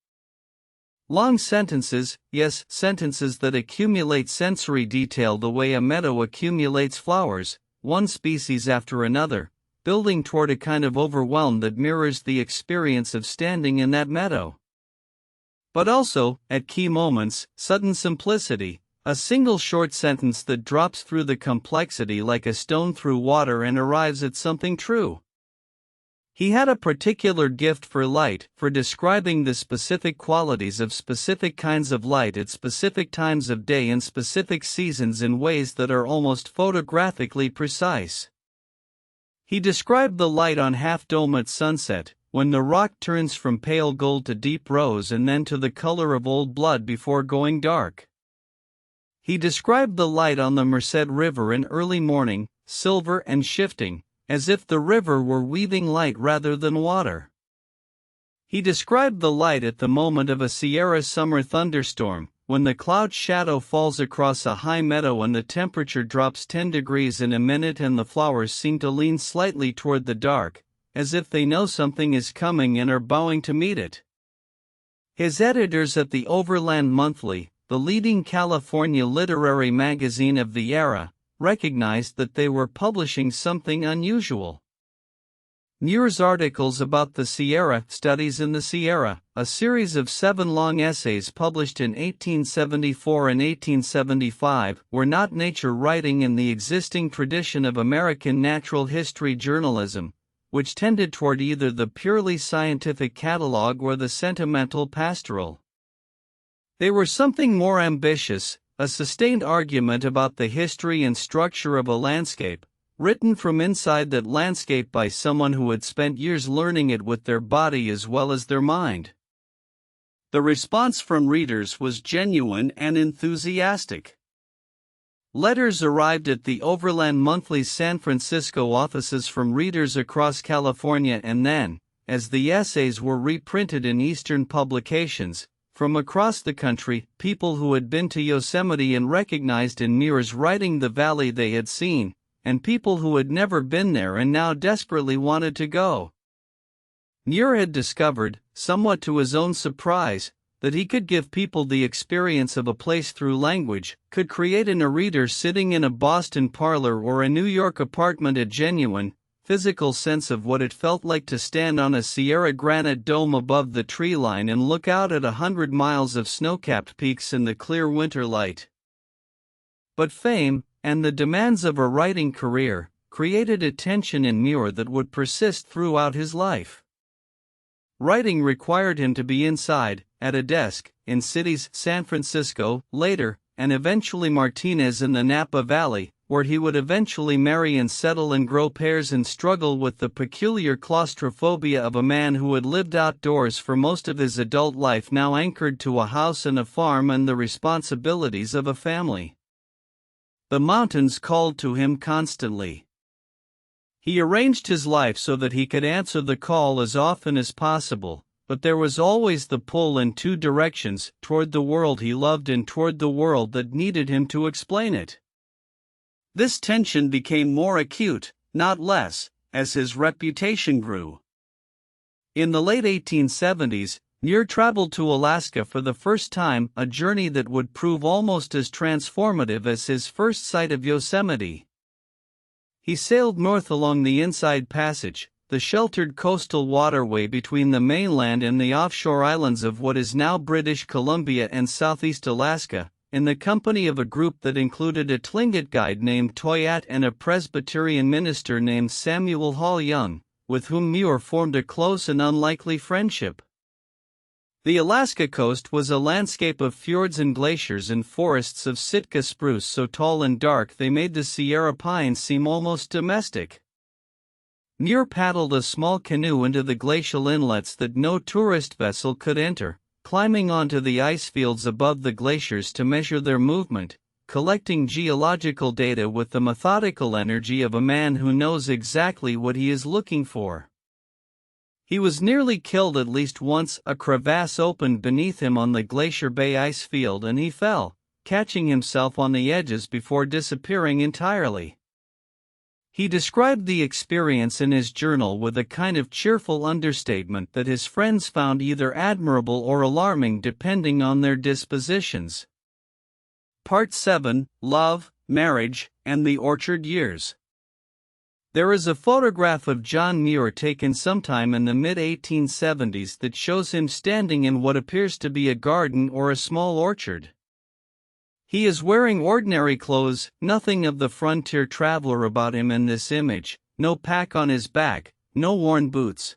Long sentences, yes, sentences that accumulate sensory detail the way a meadow accumulates flowers, one species after another, building toward a kind of overwhelm that mirrors the experience of standing in that meadow. But also, at key moments, sudden simplicity, a single short sentence that drops through the complexity like a stone through water and arrives at something true. He had a particular gift for light, for describing the specific qualities of specific kinds of light at specific times of day and specific seasons in ways that are almost photographically precise. He described the light on Half Dome at sunset, when the rock turns from pale gold to deep rose and then to the color of old blood before going dark. He described the light on the Merced River in early morning, silver and shifting, as if the river were weaving light rather than water. He described the light at the moment of a Sierra summer thunderstorm, when the cloud shadow falls across a high meadow and the temperature drops 10 degrees in a minute and the flowers seem to lean slightly toward the dark, as if they know something is coming and are bowing to meet it. His editors at the Overland Monthly, the leading California literary magazine of the era, recognized that they were publishing something unusual. Muir's articles about the Sierra, Studies in the Sierra, a series of 7 long essays published in 1874 and 1875, were not nature writing in the existing tradition of American natural history journalism, which tended toward either the purely scientific catalog or the sentimental pastoral. They were something more ambitious, a sustained argument about the history and structure of a landscape, written from inside that landscape by someone who had spent years learning it with their body as well as their mind. The response from readers was genuine and enthusiastic. Letters arrived at the Overland Monthly's San Francisco offices from readers across California and then, as the essays were reprinted in Eastern publications, from across the country, people who had been to Yosemite and recognized in Muir's writing the valley they had seen, and people who had never been there and now desperately wanted to go. Muir had discovered, somewhat to his own surprise, that he could give people the experience of a place through language, could create in a reader sitting in a Boston parlor or a New York apartment a genuine, physical sense of what it felt like to stand on a Sierra granite dome above the tree line and look out at 100 miles of snow-capped peaks in the clear winter light. But fame, and the demands of a writing career, created a tension in Muir that would persist throughout his life. Writing required him to be inside, at a desk, in cities San Francisco, later, and eventually Martinez in the Napa Valley, where he would eventually marry and settle and grow pairs and struggle with the peculiar claustrophobia of a man who had lived outdoors for most of his adult life, now anchored to a house and a farm and the responsibilities of a family. The mountains called to him constantly. He arranged his life so that he could answer the call as often as possible, but there was always the pull in 2 directions, toward the world he loved and toward the world that needed him to explain it. This tension became more acute, not less, as his reputation grew. In the late 1870s, Muir traveled to Alaska for the first time, a journey that would prove almost as transformative as his first sight of Yosemite. He sailed north along the Inside Passage, the sheltered coastal waterway between the mainland and the offshore islands of what is now British Columbia and Southeast Alaska, in the company of a group that included a Tlingit guide named Toyat and a Presbyterian minister named Samuel Hall Young, with whom Muir formed a close and unlikely friendship. The Alaska coast was a landscape of fjords and glaciers and forests of Sitka spruce so tall and dark they made the Sierra pines seem almost domestic. Muir paddled a small canoe into the glacial inlets that no tourist vessel could enter, climbing onto the ice fields above the glaciers to measure their movement, collecting geological data with the methodical energy of a man who knows exactly what he is looking for. He was nearly killed at least once. A crevasse opened beneath him on the Glacier Bay ice field and he fell, catching himself on the edges before disappearing entirely. He described the experience in his journal with a kind of cheerful understatement that his friends found either admirable or alarming depending on their dispositions. Part 7, Love, Marriage, and the Orchard Years. There is a photograph of John Muir taken sometime in the mid-1870s that shows him standing in what appears to be a garden or a small orchard. He is wearing ordinary clothes, nothing of the frontier traveler about him in this image, no pack on his back, no worn boots.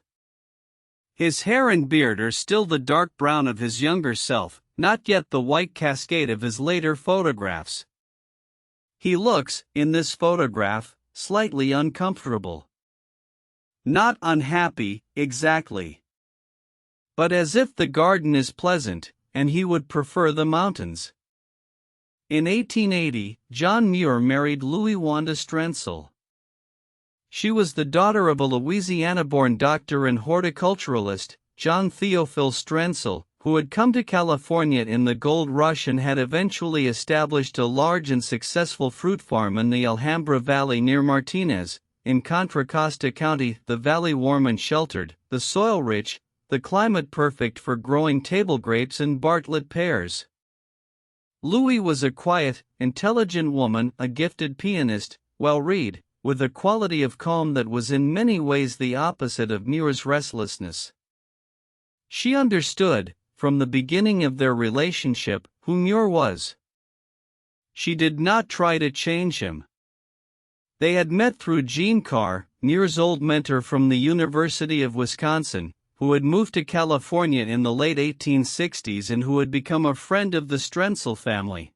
His hair and beard are still the dark brown of his younger self, not yet the white cascade of his later photographs. He looks, in this photograph, slightly uncomfortable. Not unhappy, exactly. But as if the garden is pleasant, and he would prefer the mountains. In 1880, John Muir married Louis Wanda Strensel. She was the daughter of a Louisiana-born doctor and horticulturalist, John Theophile Strensel, who had come to California in the gold rush and had eventually established a large and successful fruit farm in the Alhambra Valley near Martinez, in Contra Costa County, the valley warm and sheltered, the soil rich, the climate perfect for growing table grapes and Bartlett pears. Louis was a quiet, intelligent woman, a gifted pianist, well-read, with a quality of calm that was in many ways the opposite of Muir's restlessness. She understood, from the beginning of their relationship, who Muir was. She did not try to change him. They had met through Gene Carr, Muir's old mentor from the University of Wisconsin, who had moved to California in the late 1860s and who had become a friend of the Strensel family.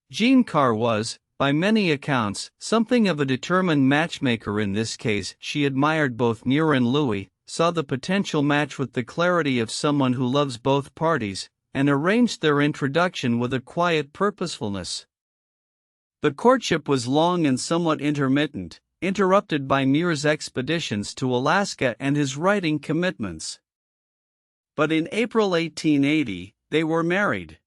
Gene Carr was, by many accounts, something of a determined matchmaker in this case. She admired both Muir and Louis, saw the potential match with the clarity of someone who loves both parties, and arranged their introduction with a quiet purposefulness. The courtship was long and somewhat intermittent, interrupted by Muir's expeditions to Alaska and his writing commitments. But in April 1880, they were married.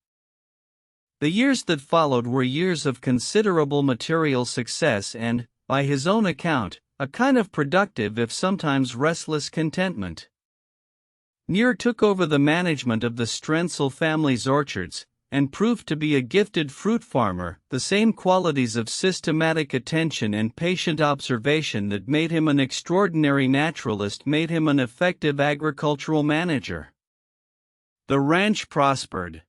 The years that followed were years of considerable material success and, by his own account, a kind of productive if sometimes restless contentment. Muir took over the management of the Strensel family's orchards, and proved to be a gifted fruit farmer. The same qualities of systematic attention and patient observation that made him an extraordinary naturalist made him an effective agricultural manager. The ranch prospered.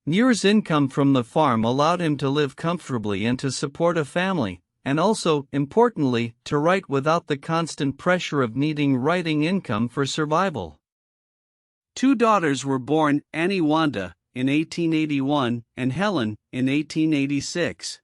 Muir's income from the farm allowed him to live comfortably and to support a family, and also, importantly, to write without the constant pressure of needing writing income for survival. 2 daughters were born, Annie Wanda, in 1881, and Helen, in 1886.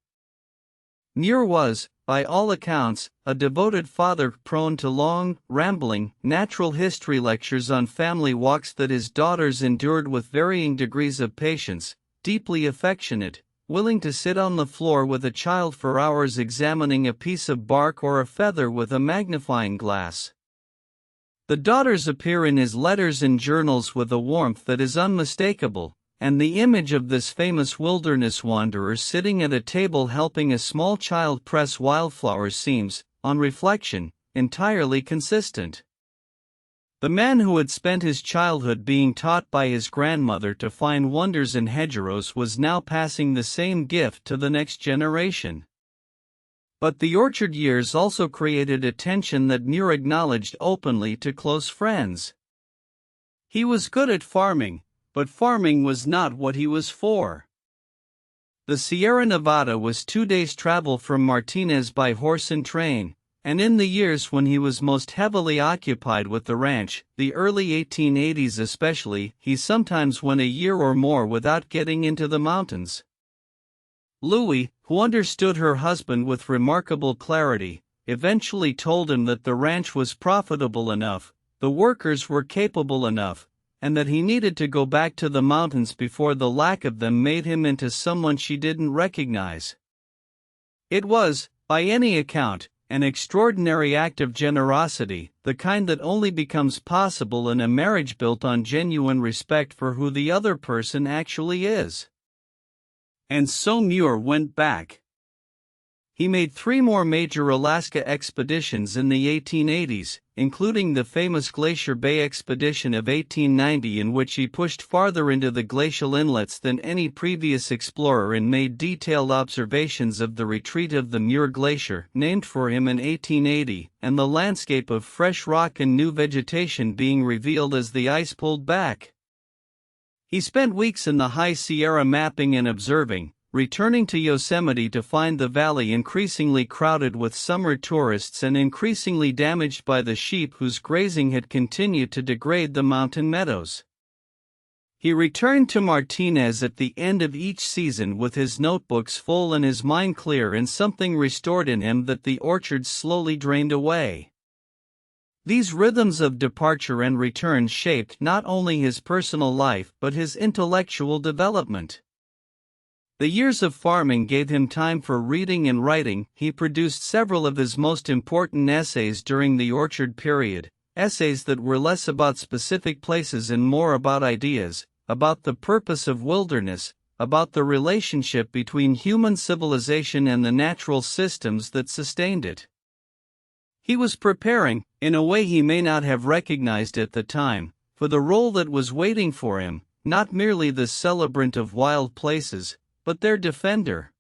Muir was, by all accounts, a devoted father prone to long, rambling, natural history lectures on family walks that his daughters endured with varying degrees of patience, deeply affectionate, willing to sit on the floor with a child for hours examining a piece of bark or a feather with a magnifying glass. The daughters appear in his letters and journals with a warmth that is unmistakable, and the image of this famous wilderness wanderer sitting at a table helping a small child press wildflowers seems, on reflection, entirely consistent. The man who had spent his childhood being taught by his grandmother to find wonders in hedgerows was now passing the same gift to the next generation. But the orchard years also created a tension that Muir acknowledged openly to close friends. He was good at farming, but farming was not what he was for. The Sierra Nevada was 2 days' travel from Martinez by horse and train, and in the years when he was most heavily occupied with the ranch, the early 1880s especially, he sometimes went a year or more without getting into the mountains. Louis, who understood her husband with remarkable clarity, eventually told him that the ranch was profitable enough, the workers were capable enough, and that he needed to go back to the mountains before the lack of them made him into someone she didn't recognize. It was, by any account, an extraordinary act of generosity, the kind that only becomes possible in a marriage built on genuine respect for who the other person actually is. And so Muir went back. He made 3 more major Alaska expeditions in the 1880s, including the famous Glacier Bay expedition of 1890, in which he pushed farther into the glacial inlets than any previous explorer and made detailed observations of the retreat of the Muir Glacier, named for him in 1880, and the landscape of fresh rock and new vegetation being revealed as the ice pulled back. He spent weeks in the High Sierra mapping and observing, returning to Yosemite to find the valley increasingly crowded with summer tourists and increasingly damaged by the sheep whose grazing had continued to degrade the mountain meadows. He returned to Martinez at the end of each season with his notebooks full and his mind clear and something restored in him that the orchards slowly drained away. These rhythms of departure and return shaped not only his personal life but his intellectual development. The years of farming gave him time for reading and writing. He produced several of his most important essays during the orchard period, essays that were less about specific places and more about ideas, about the purpose of wilderness, about the relationship between human civilization and the natural systems that sustained it. He was preparing, in a way he may not have recognized at the time, for the role that was waiting for him, not merely the celebrant of wild places, but their defender.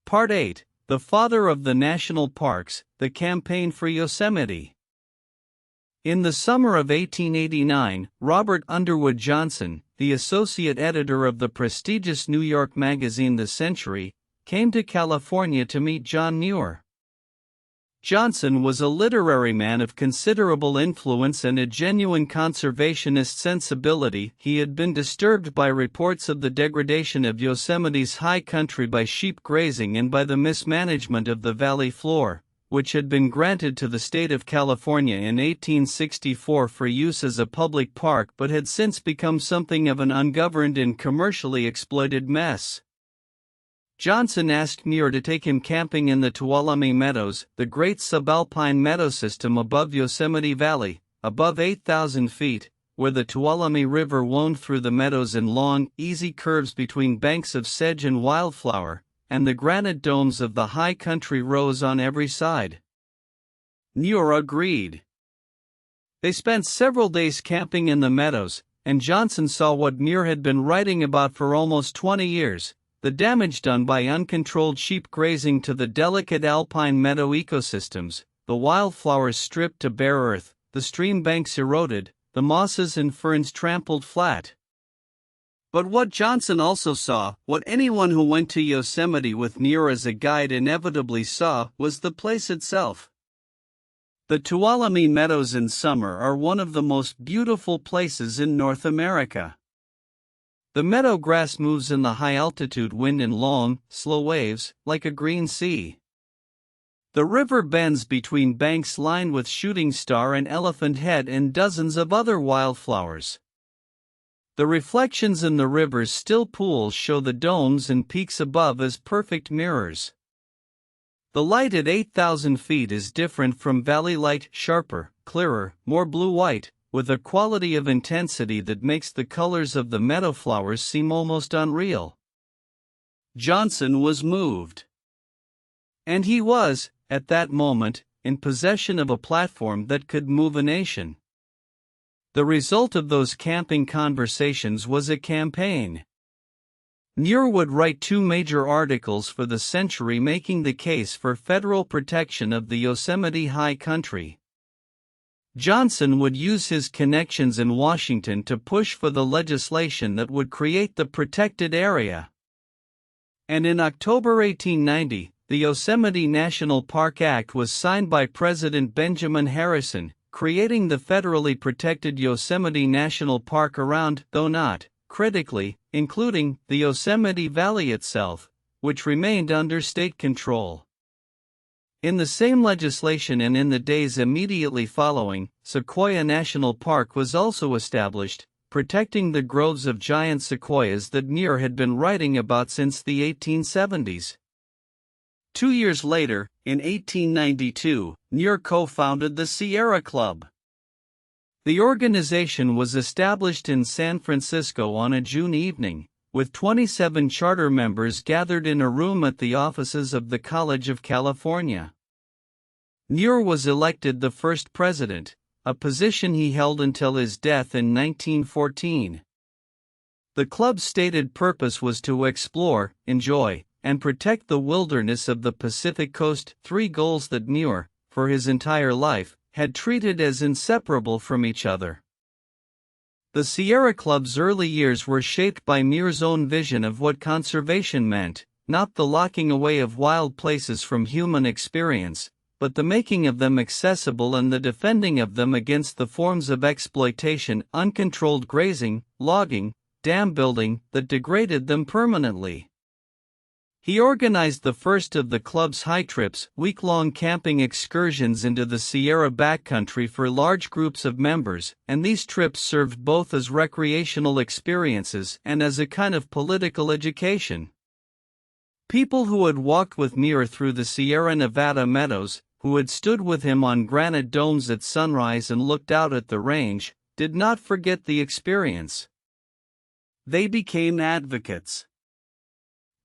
Part 8: The Father of the National Parks, the Campaign for Yosemite. In the summer of 1889, Robert Underwood Johnson, the associate editor of the prestigious New York magazine The Century, came to California to meet John Muir. Johnson was a literary man of considerable influence and a genuine conservationist sensibility. He had been disturbed by reports of the degradation of Yosemite's high country by sheep grazing and by the mismanagement of the valley floor, which had been granted to the state of California in 1864 for use as a public park but had since become something of an ungoverned and commercially exploited mess. Johnson asked Muir to take him camping in the Tuolumne Meadows, the great subalpine meadow system above Yosemite Valley, above 8,000 feet, where the Tuolumne River wound through the meadows in long, easy curves between banks of sedge and wildflower, and the granite domes of the high country rose on every side. Muir agreed. They spent several days camping in the meadows, and Johnson saw what Muir had been writing about for almost 20 years. The damage done by uncontrolled sheep grazing to the delicate alpine meadow ecosystems, the wildflowers stripped to bare earth, the stream banks eroded, the mosses and ferns trampled flat. But what Johnson also saw, what anyone who went to Yosemite with Muir as a guide inevitably saw, was the place itself. The Tuolumne Meadows in summer are one of the most beautiful places in North America. The meadow grass moves in the high-altitude wind in long, slow waves, like a green sea. The river bends between banks lined with shooting star and elephant head and dozens of other wildflowers. The reflections in the river's still pools show the domes and peaks above as perfect mirrors. The light at 8,000 feet is different from valley light, sharper, clearer, more blue-white, with a quality of intensity that makes the colors of the meadow flowers seem almost unreal. Johnson was moved. And he was, at that moment, in possession of a platform that could move a nation. The result of those camping conversations was a campaign. Muir would write 2 major articles for the Century making the case for federal protection of the Yosemite High Country. Johnson would use his connections in Washington to push for the legislation that would create the protected area. And in October 1890, the Yosemite National Park Act was signed by President Benjamin Harrison, creating the federally protected Yosemite National Park around, though not, critically, including the Yosemite Valley itself, which remained under state control. In the same legislation and in the days immediately following, Sequoia National Park was also established, protecting the groves of giant sequoias that Muir had been writing about since the 1870s. 2 years later, in 1892, Muir co-founded the Sierra Club. The organization was established in San Francisco on a June evening, with 27 charter members gathered in a room at the offices of the College of California. Muir was elected the first president, a position he held until his death in 1914. The club's stated purpose was to explore, enjoy, and protect the wilderness of the Pacific Coast, three goals that Muir, for his entire life, had treated as inseparable from each other. The Sierra Club's early years were shaped by Muir's own vision of what conservation meant, not the locking away of wild places from human experience, but the making of them accessible and the defending of them against the forms of exploitation, uncontrolled grazing, logging, dam building, that degraded them permanently. He organized the first of the club's high trips, week-long camping excursions into the Sierra backcountry for large groups of members, and these trips served both as recreational experiences and as a kind of political education. People who had walked with Muir through the Sierra Nevada meadows, who had stood with him on granite domes at sunrise and looked out at the range, did not forget the experience. They became advocates.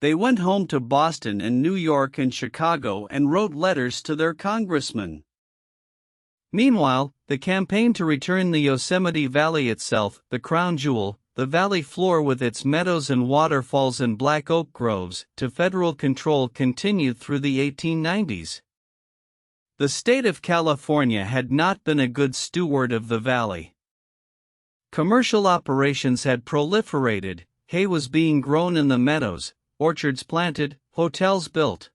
They went home to Boston and New York and Chicago and wrote letters to their congressmen. Meanwhile, the campaign to return the Yosemite Valley itself, the crown jewel, the valley floor with its meadows and waterfalls and black oak groves, to federal control continued through the 1890s. The state of California had not been a good steward of the valley. Commercial operations had proliferated, hay was being grown in the meadows, orchards planted, hotels built.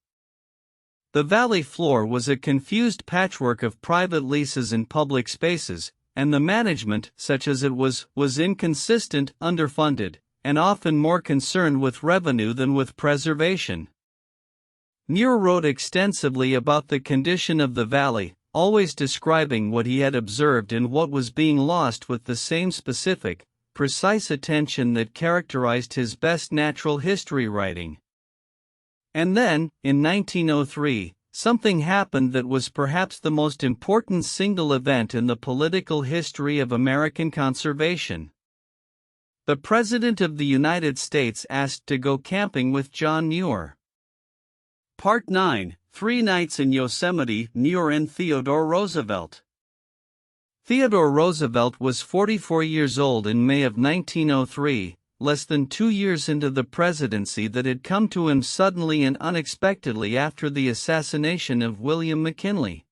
The valley floor was a confused patchwork of private leases and public spaces, and the management, such as it was inconsistent, underfunded, and often more concerned with revenue than with preservation. Muir wrote extensively about the condition of the valley, always describing what he had observed and what was being lost with the same specific, precise attention that characterized his best natural history writing. And then, in 1903, something happened that was perhaps the most important single event in the political history of American conservation. The President of the United States asked to go camping with John Muir. Part 9, 3 Nights in Yosemite, Muir and Theodore Roosevelt. Theodore Roosevelt was 44 years old in May of 1903, less than 2 years into the presidency that had come to him suddenly and unexpectedly after the assassination of William McKinley.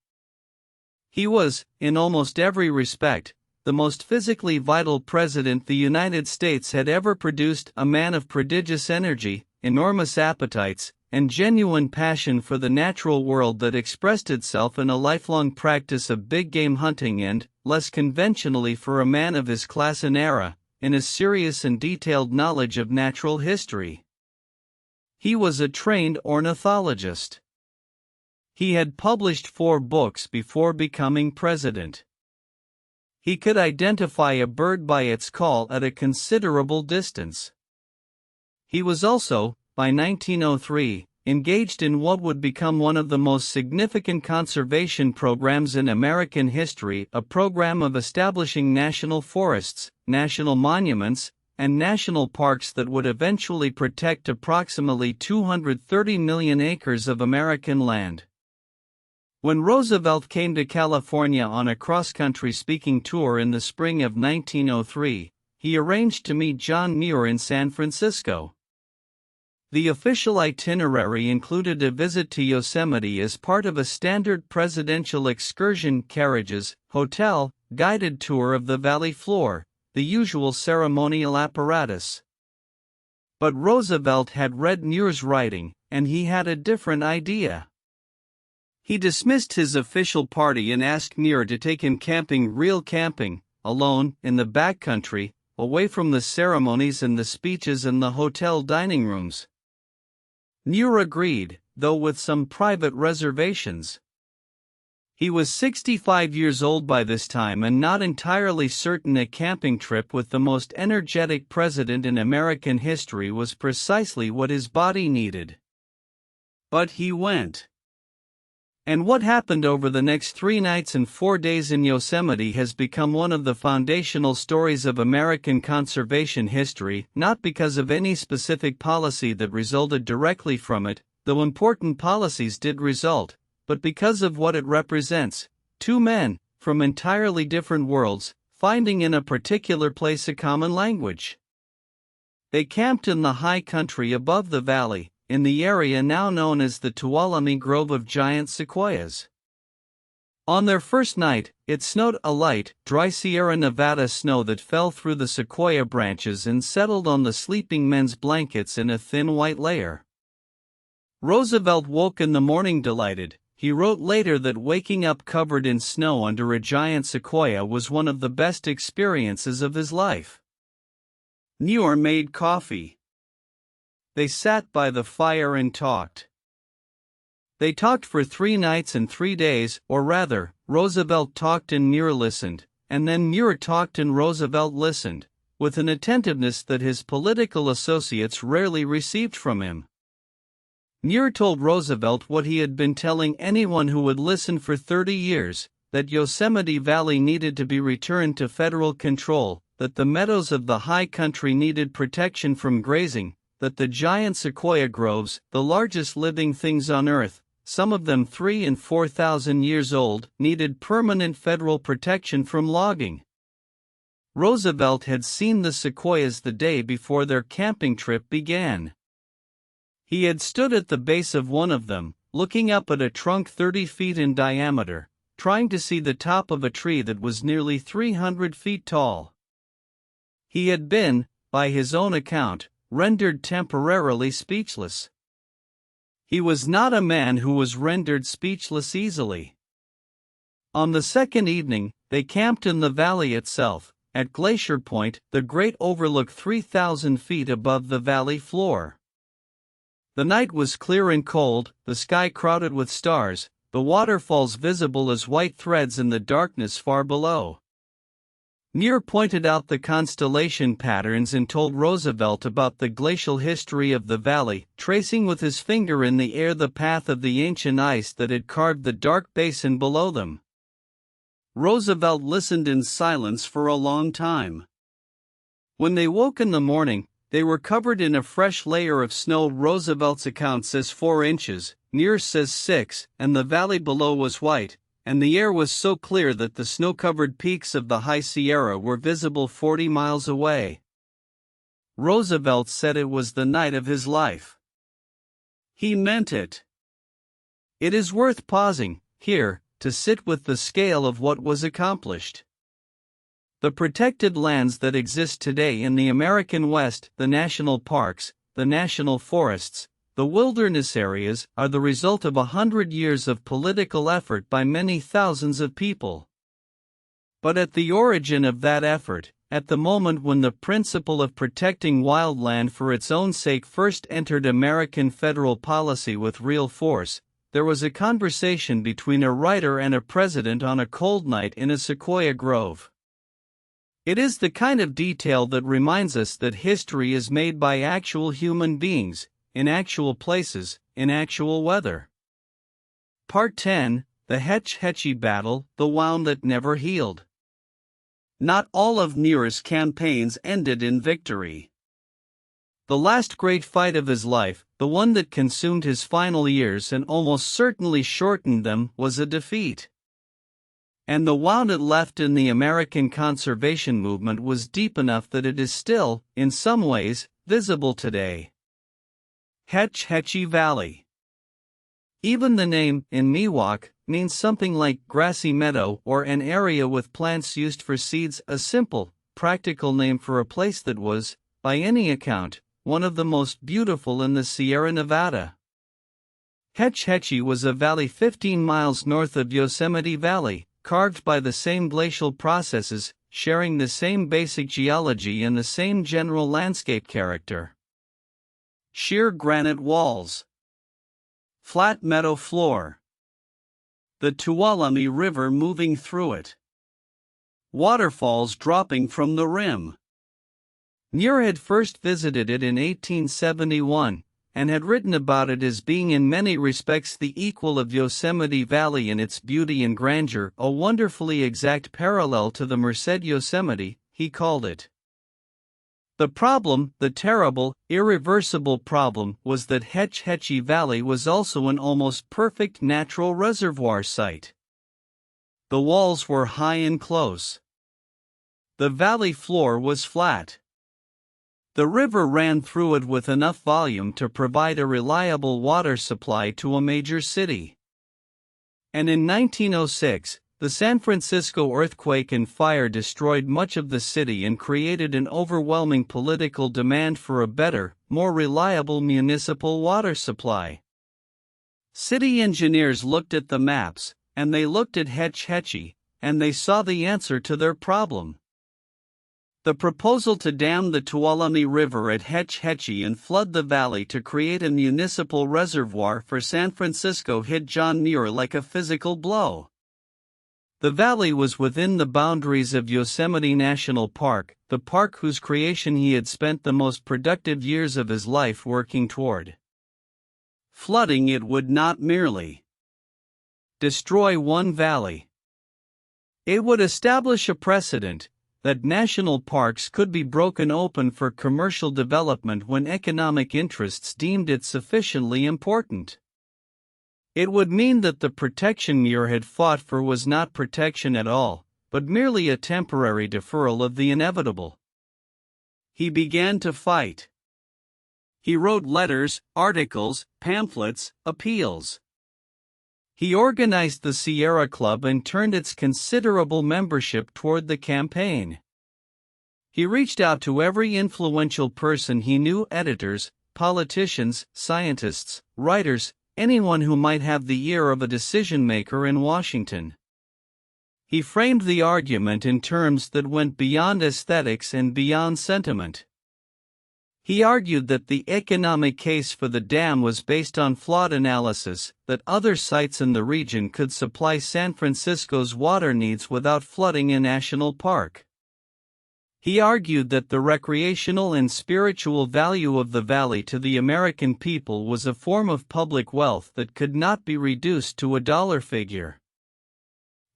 He was, in almost every respect, the most physically vital president the United States had ever produced, a man of prodigious energy, enormous appetites, and genuine passion for the natural world that expressed itself in a lifelong practice of big game hunting and, less conventionally for a man of his class and era, in a serious and detailed knowledge of natural history. He was a trained ornithologist. He had published 4 books before becoming president. He could identify a bird by its call at a considerable distance. He was also, by 1903, engaged in what would become one of the most significant conservation programs in American history, a program of establishing national forests, national monuments, and national parks that would eventually protect approximately 230 million acres of American land. When Roosevelt came to California on a cross-country speaking tour in the spring of 1903, he arranged to meet John Muir in San Francisco. The official itinerary included a visit to Yosemite as part of a standard presidential excursion, carriages, hotel, guided tour of the valley floor, the usual ceremonial apparatus. But Roosevelt had read Muir's writing, and he had a different idea. He dismissed his official party and asked Muir to take him camping, real camping, alone, in the backcountry, away from the ceremonies and the speeches and the hotel dining rooms. Muir agreed, though with some private reservations. He was 65 years old by this time and not entirely certain a camping trip with the most energetic president in American history was precisely what his body needed. But he went. And what happened over the next 3 nights and 4 days in Yosemite has become one of the foundational stories of American conservation history, not because of any specific policy that resulted directly from it, though important policies did result, but because of what it represents: 2 men, from entirely different worlds, finding in a particular place a common language. They camped in the high country above the valley, in the area now known as the Tuolumne Grove of giant sequoias. On their first night, it snowed, a light, dry Sierra Nevada snow that fell through the sequoia branches and settled on the sleeping men's blankets in a thin white layer. Roosevelt woke in the morning delighted. He wrote later that waking up covered in snow under a giant sequoia was one of the best experiences of his life. Muir made coffee. They sat by the fire and talked. They talked for 3 nights and 3 days, or rather, Roosevelt talked and Muir listened, and then Muir talked and Roosevelt listened, with an attentiveness that his political associates rarely received from him. Muir told Roosevelt what he had been telling anyone who would listen for 30 years, that Yosemite Valley needed to be returned to federal control, that the meadows of the high country needed protection from grazing, that the giant sequoia groves, the largest living things on Earth, some of them 3,000 and 4,000 years old, needed permanent federal protection from logging. Roosevelt had seen the sequoias the day before their camping trip began. He had stood at the base of one of them, looking up at a trunk 30 feet in diameter, trying to see the top of a tree that was nearly 300 feet tall. He had been, by his own account, rendered temporarily speechless. He was not a man who was rendered speechless easily. On the second evening, they camped in the valley itself, at Glacier Point, the great overlook 3,000 feet above the valley floor. The night was clear and cold, the sky crowded with stars, the waterfalls visible as white threads in the darkness far below. Muir pointed out the constellation patterns and told Roosevelt about the glacial history of the valley, tracing with his finger in the air the path of the ancient ice that had carved the dark basin below them. Roosevelt listened in silence for a long time. When they woke in the morning, they were covered in a fresh layer of snow. Roosevelt's account says 4 inches, Muir says 6, and the valley below was white, and the air was so clear that the snow-covered peaks of the High Sierra were visible 40 miles away. Roosevelt said it was the night of his life. He meant it. It is worth pausing, here, to sit with the scale of what was accomplished. The protected lands that exist today in the American West, the national parks, the national forests, the wilderness areas, are the result of 100 years of political effort by many thousands of people. But at the origin of that effort, at the moment when the principle of protecting wildland for its own sake first entered American federal policy with real force, there was a conversation between a writer and a president on a cold night in a sequoia grove. It is the kind of detail that reminds us that history is made by actual human beings, in actual places, in actual weather. Part 10, The Hetch Hetchy Battle, the Wound That Never Healed. Not all of Muir's campaigns ended in victory. The last great fight of his life, the one that consumed his final years and almost certainly shortened them, was a defeat. And the wound it left in the American conservation movement was deep enough that it is still, in some ways, visible today. Hetch Hetchy Valley. Even the name, in Miwok, means something like grassy meadow or an area with plants used for seeds, a simple, practical name for a place that was, by any account, one of the most beautiful in the Sierra Nevada. Hetch Hetchy was a valley 15 miles north of Yosemite Valley, carved by the same glacial processes, sharing the same basic geology and the same general landscape character. Sheer granite walls. Flat meadow floor. The Tuolumne River moving through it. Waterfalls dropping from the rim. Muir had first visited it in 1871, and had written about it as being in many respects the equal of Yosemite Valley in its beauty and grandeur, a wonderfully exact parallel to the Merced Yosemite, he called it. The problem, the terrible, irreversible problem, was that Hetch Hetchy Valley was also an almost perfect natural reservoir site. The walls were high and close. The valley floor was flat. The river ran through it with enough volume to provide a reliable water supply to a major city. And in 1906, the San Francisco earthquake and fire destroyed much of the city and created an overwhelming political demand for a better, more reliable municipal water supply. City engineers looked at the maps, and they looked at Hetch Hetchy, and they saw the answer to their problem. The proposal to dam the Tuolumne River at Hetch Hetchy and flood the valley to create a municipal reservoir for San Francisco hit John Muir like a physical blow. The valley was within the boundaries of Yosemite National Park, the park whose creation he had spent the most productive years of his life working toward. Flooding it would not merely destroy one valley. It would establish a precedent that national parks could be broken open for commercial development when economic interests deemed it sufficiently important. It would mean that the protection Muir had fought for was not protection at all, but merely a temporary deferral of the inevitable. He began to fight. He wrote letters, articles, pamphlets, appeals. He organized the Sierra Club and turned its considerable membership toward the campaign. He reached out to every influential person he knew, editors, politicians, scientists, writers, anyone who might have the ear of a decision-maker in Washington. He framed the argument in terms that went beyond aesthetics and beyond sentiment. He argued that the economic case for the dam was based on flawed analysis, that other sites in the region could supply San Francisco's water needs without flooding a national park. He argued that the recreational and spiritual value of the valley to the American people was a form of public wealth that could not be reduced to a dollar figure.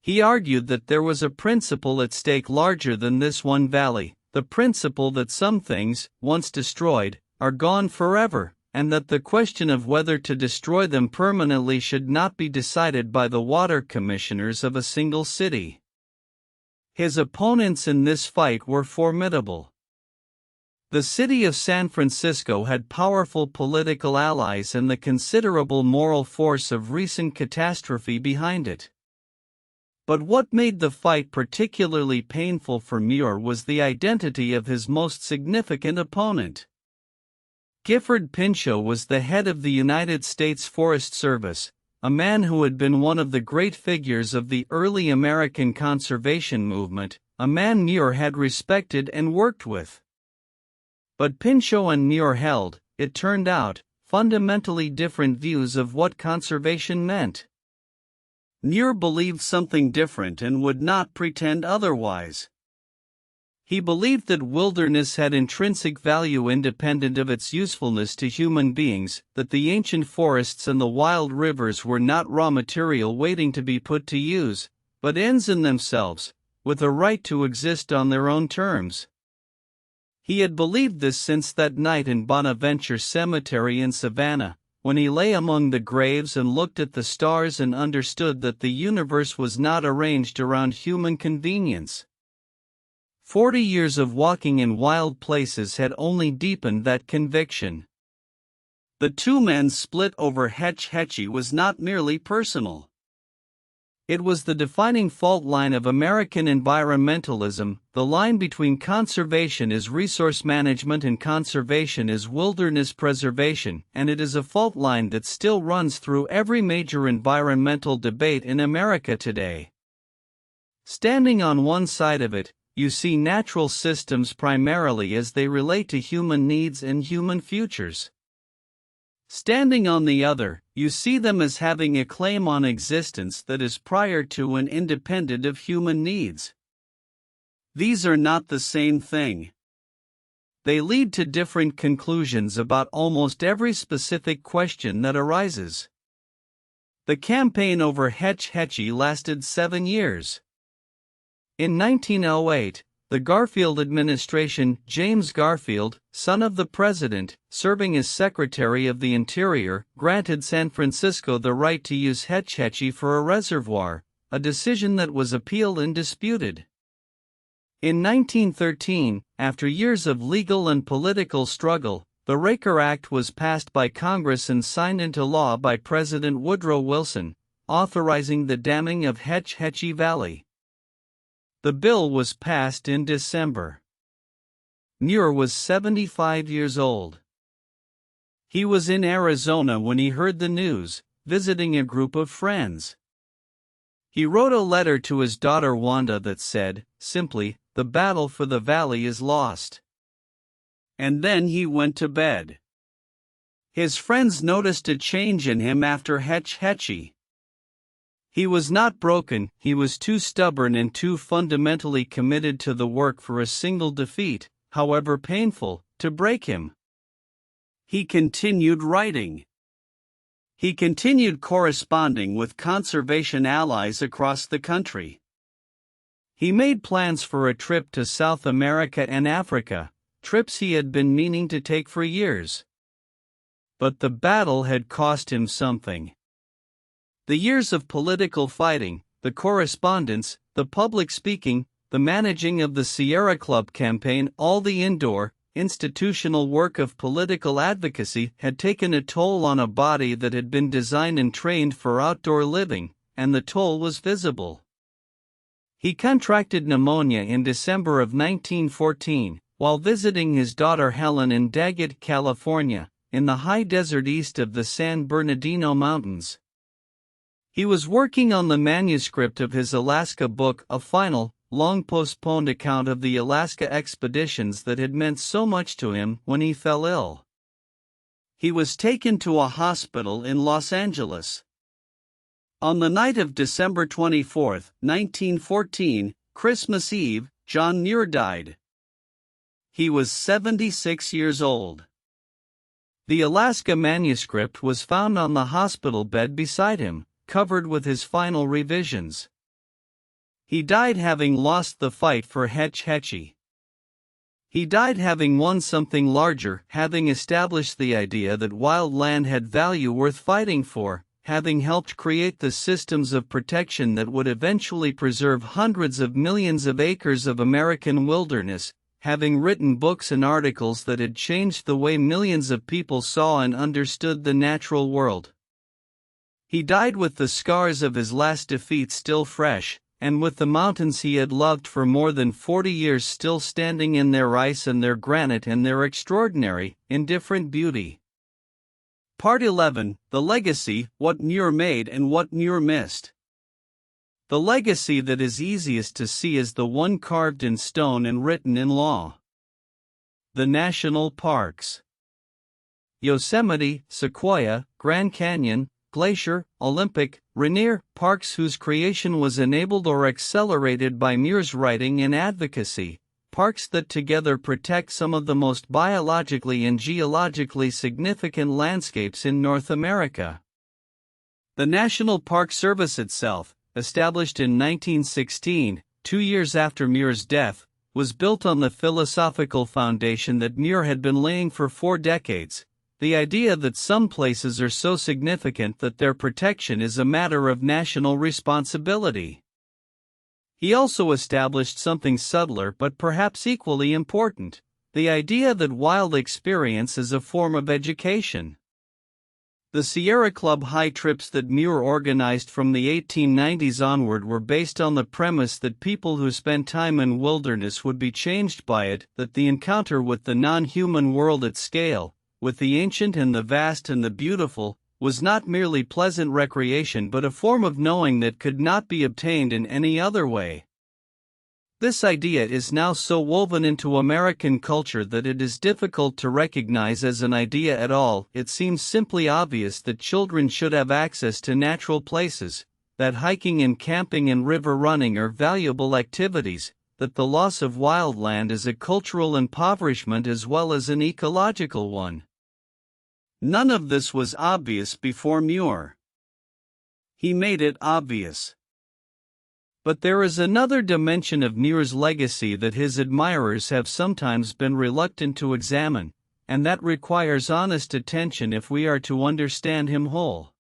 He argued that there was a principle at stake larger than this one valley, the principle that some things, once destroyed, are gone forever, and that the question of whether to destroy them permanently should not be decided by the water commissioners of a single city. His opponents in this fight were formidable. The city of San Francisco had powerful political allies and the considerable moral force of recent catastrophe behind it. But what made the fight particularly painful for Muir was the identity of his most significant opponent. Gifford Pinchot was the head of the United States Forest Service, a man who had been one of the great figures of the early American conservation movement, a man Muir had respected and worked with. But Pinchot and Muir held, it turned out, fundamentally different views of what conservation meant. Muir believed something different and would not pretend otherwise. He believed that wilderness had intrinsic value independent of its usefulness to human beings, that the ancient forests and the wild rivers were not raw material waiting to be put to use, but ends in themselves, with a right to exist on their own terms. He had believed this since that night in Bonaventure Cemetery in Savannah, when he lay among the graves and looked at the stars and understood that the universe was not arranged around human convenience. 40 years of walking in wild places had only deepened that conviction. The two men's split over Hetch Hetchy was not merely personal. It was the defining fault line of American environmentalism, the line between conservation as resource management and conservation as wilderness preservation, and it is a fault line that still runs through every major environmental debate in America today. Standing on one side of it, you see natural systems primarily as they relate to human needs and human futures. Standing on the other, you see them as having a claim on existence that is prior to and independent of human needs. These are not the same thing. They lead to different conclusions about almost every specific question that arises. The campaign over Hetch Hetchy lasted 7 years. In 1908, the Garfield administration, James Garfield, son of the president, serving as Secretary of the Interior, granted San Francisco the right to use Hetch Hetchy for a reservoir, a decision that was appealed and disputed. In 1913, after years of legal and political struggle, the Raker Act was passed by Congress and signed into law by President Woodrow Wilson, authorizing the damming of Hetch Hetchy Valley. The bill was passed in December. Muir was 75 years old. He was in Arizona when he heard the news, visiting a group of friends. He wrote a letter to his daughter Wanda that said, simply, "The battle for the valley is lost." And then he went to bed. His friends noticed a change in him after Hetch Hetchy. He was not broken, he was too stubborn and too fundamentally committed to the work for a single defeat, however painful, to break him. He continued writing. He continued corresponding with conservation allies across the country. He made plans for a trip to South America and Africa, trips he had been meaning to take for years. But the battle had cost him something. The years of political fighting, the correspondence, the public speaking, the managing of the Sierra Club campaign, all the indoor, institutional work of political advocacy had taken a toll on a body that had been designed and trained for outdoor living, and the toll was visible. He contracted pneumonia in December of 1914, while visiting his daughter Helen in Daggett, California, in the high desert east of the San Bernardino Mountains. He was working on the manuscript of his Alaska book, a final, long-postponed account of the Alaska expeditions that had meant so much to him, when he fell ill. He was taken to a hospital in Los Angeles. On the night of December 24, 1914, Christmas Eve, John Muir died. He was 76 years old. The Alaska manuscript was found on the hospital bed beside him, covered with his final revisions. He died having lost the fight for Hetch Hetchy. He died having won something larger, having established the idea that wild land had value worth fighting for, having helped create the systems of protection that would eventually preserve hundreds of millions of acres of American wilderness, having written books and articles that had changed the way millions of people saw and understood the natural world. He died with the scars of his last defeat still fresh, and with the mountains he had loved for more than 40 years still standing in their ice and their granite and their extraordinary, indifferent beauty. Part 11, The Legacy, What Muir Made and What Muir Missed. The legacy that is easiest to see is the one carved in stone and written in law. The National Parks. Yosemite, Sequoia, Grand Canyon, Glacier, Olympic, Rainier, parks whose creation was enabled or accelerated by Muir's writing and advocacy, parks that together protect some of the most biologically and geologically significant landscapes in North America. The National Park Service itself, established in 1916, 2 years after Muir's death, was built on the philosophical foundation that Muir had been laying for 4 decades. The idea that some places are so significant that their protection is a matter of national responsibility. He also established something subtler but perhaps equally important, the idea that wild experience is a form of education. The Sierra Club high trips that Muir organized from the 1890s onward were based on the premise that people who spent time in wilderness would be changed by it, that the encounter with the non-human world at scale, with the ancient and the vast and the beautiful, was not merely pleasant recreation but a form of knowing that could not be obtained in any other way. This idea is now so woven into American culture that it is difficult to recognize as an idea at all. It seems simply obvious that children should have access to natural places, that hiking and camping and river running are valuable activities, that the loss of wildland is a cultural impoverishment as well as an ecological one. None of this was obvious before Muir. He made it obvious. But there is another dimension of Muir's legacy that his admirers have sometimes been reluctant to examine, and that requires honest attention if we are to understand him whole.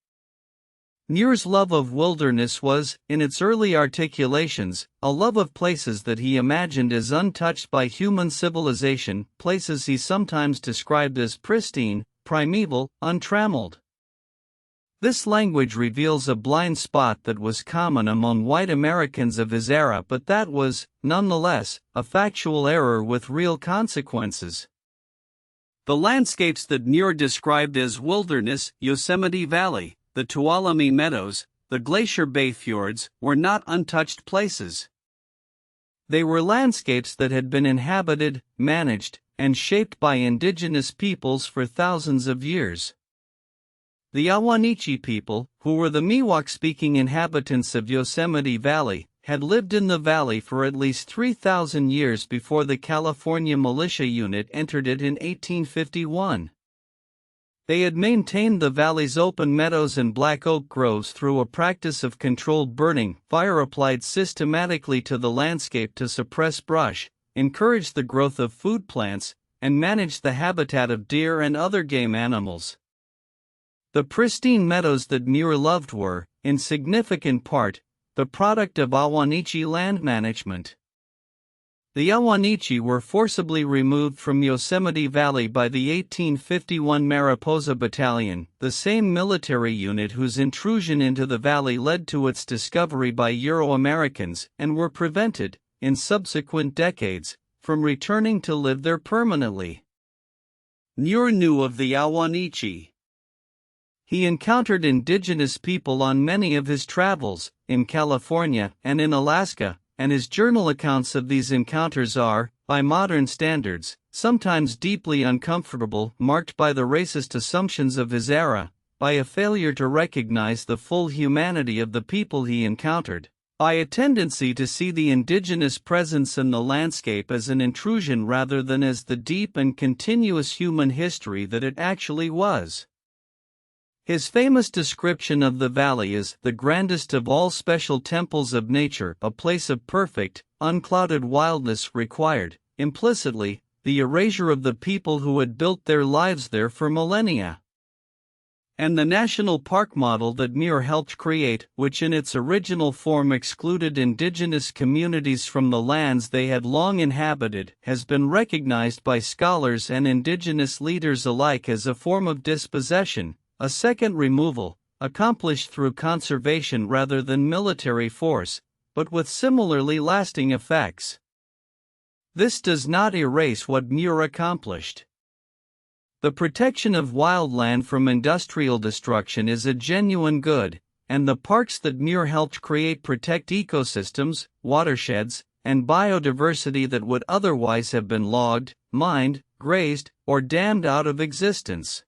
Muir's love of wilderness was, in its early articulations, a love of places that he imagined as untouched by human civilization, places he sometimes described as pristine, primeval, untrammeled. This language reveals a blind spot that was common among white Americans of his era, but that was, nonetheless, a factual error with real consequences. The landscapes that Muir described as wilderness, Yosemite Valley, the Tuolumne Meadows, the Glacier Bay fjords, were not untouched places. They were landscapes that had been inhabited, managed, and shaped by indigenous peoples for thousands of years. The Ahwahnechee people, who were the Miwok-speaking inhabitants of Yosemite Valley, had lived in the valley for at least 3,000 years before the California Militia Unit entered it in 1851. They had maintained the valley's open meadows and black oak groves through a practice of controlled burning, fire applied systematically to the landscape to suppress brush, encourage the growth of food plants, and manage the habitat of deer and other game animals. The pristine meadows that Muir loved were, in significant part, the product of Ahwahnechee land management. The Ahwahnechee were forcibly removed from Yosemite Valley by the 1851 Mariposa Battalion, the same military unit whose intrusion into the valley led to its discovery by Euro-Americans, and were prevented, in subsequent decades, from returning to live there permanently. Muir knew of the Ahwahnechee. He encountered indigenous people on many of his travels, in California and in Alaska, and his journal accounts of these encounters are, by modern standards, sometimes deeply uncomfortable, marked by the racist assumptions of his era, by a failure to recognize the full humanity of the people he encountered, by a tendency to see the indigenous presence in the landscape as an intrusion rather than as the deep and continuous human history that it actually was. His famous description of the valley as the grandest of all special temples of nature, a place of perfect, unclouded wildness required, implicitly, the erasure of the people who had built their lives there for millennia. And the national park model that Muir helped create, which in its original form excluded indigenous communities from the lands they had long inhabited, has been recognized by scholars and indigenous leaders alike as a form of dispossession, a second removal, accomplished through conservation rather than military force, but with similarly lasting effects. This does not erase what Muir accomplished. The protection of wildland from industrial destruction is a genuine good, and the parks that Muir helped create protect ecosystems, watersheds, and biodiversity that would otherwise have been logged, mined, grazed, or dammed out of existence.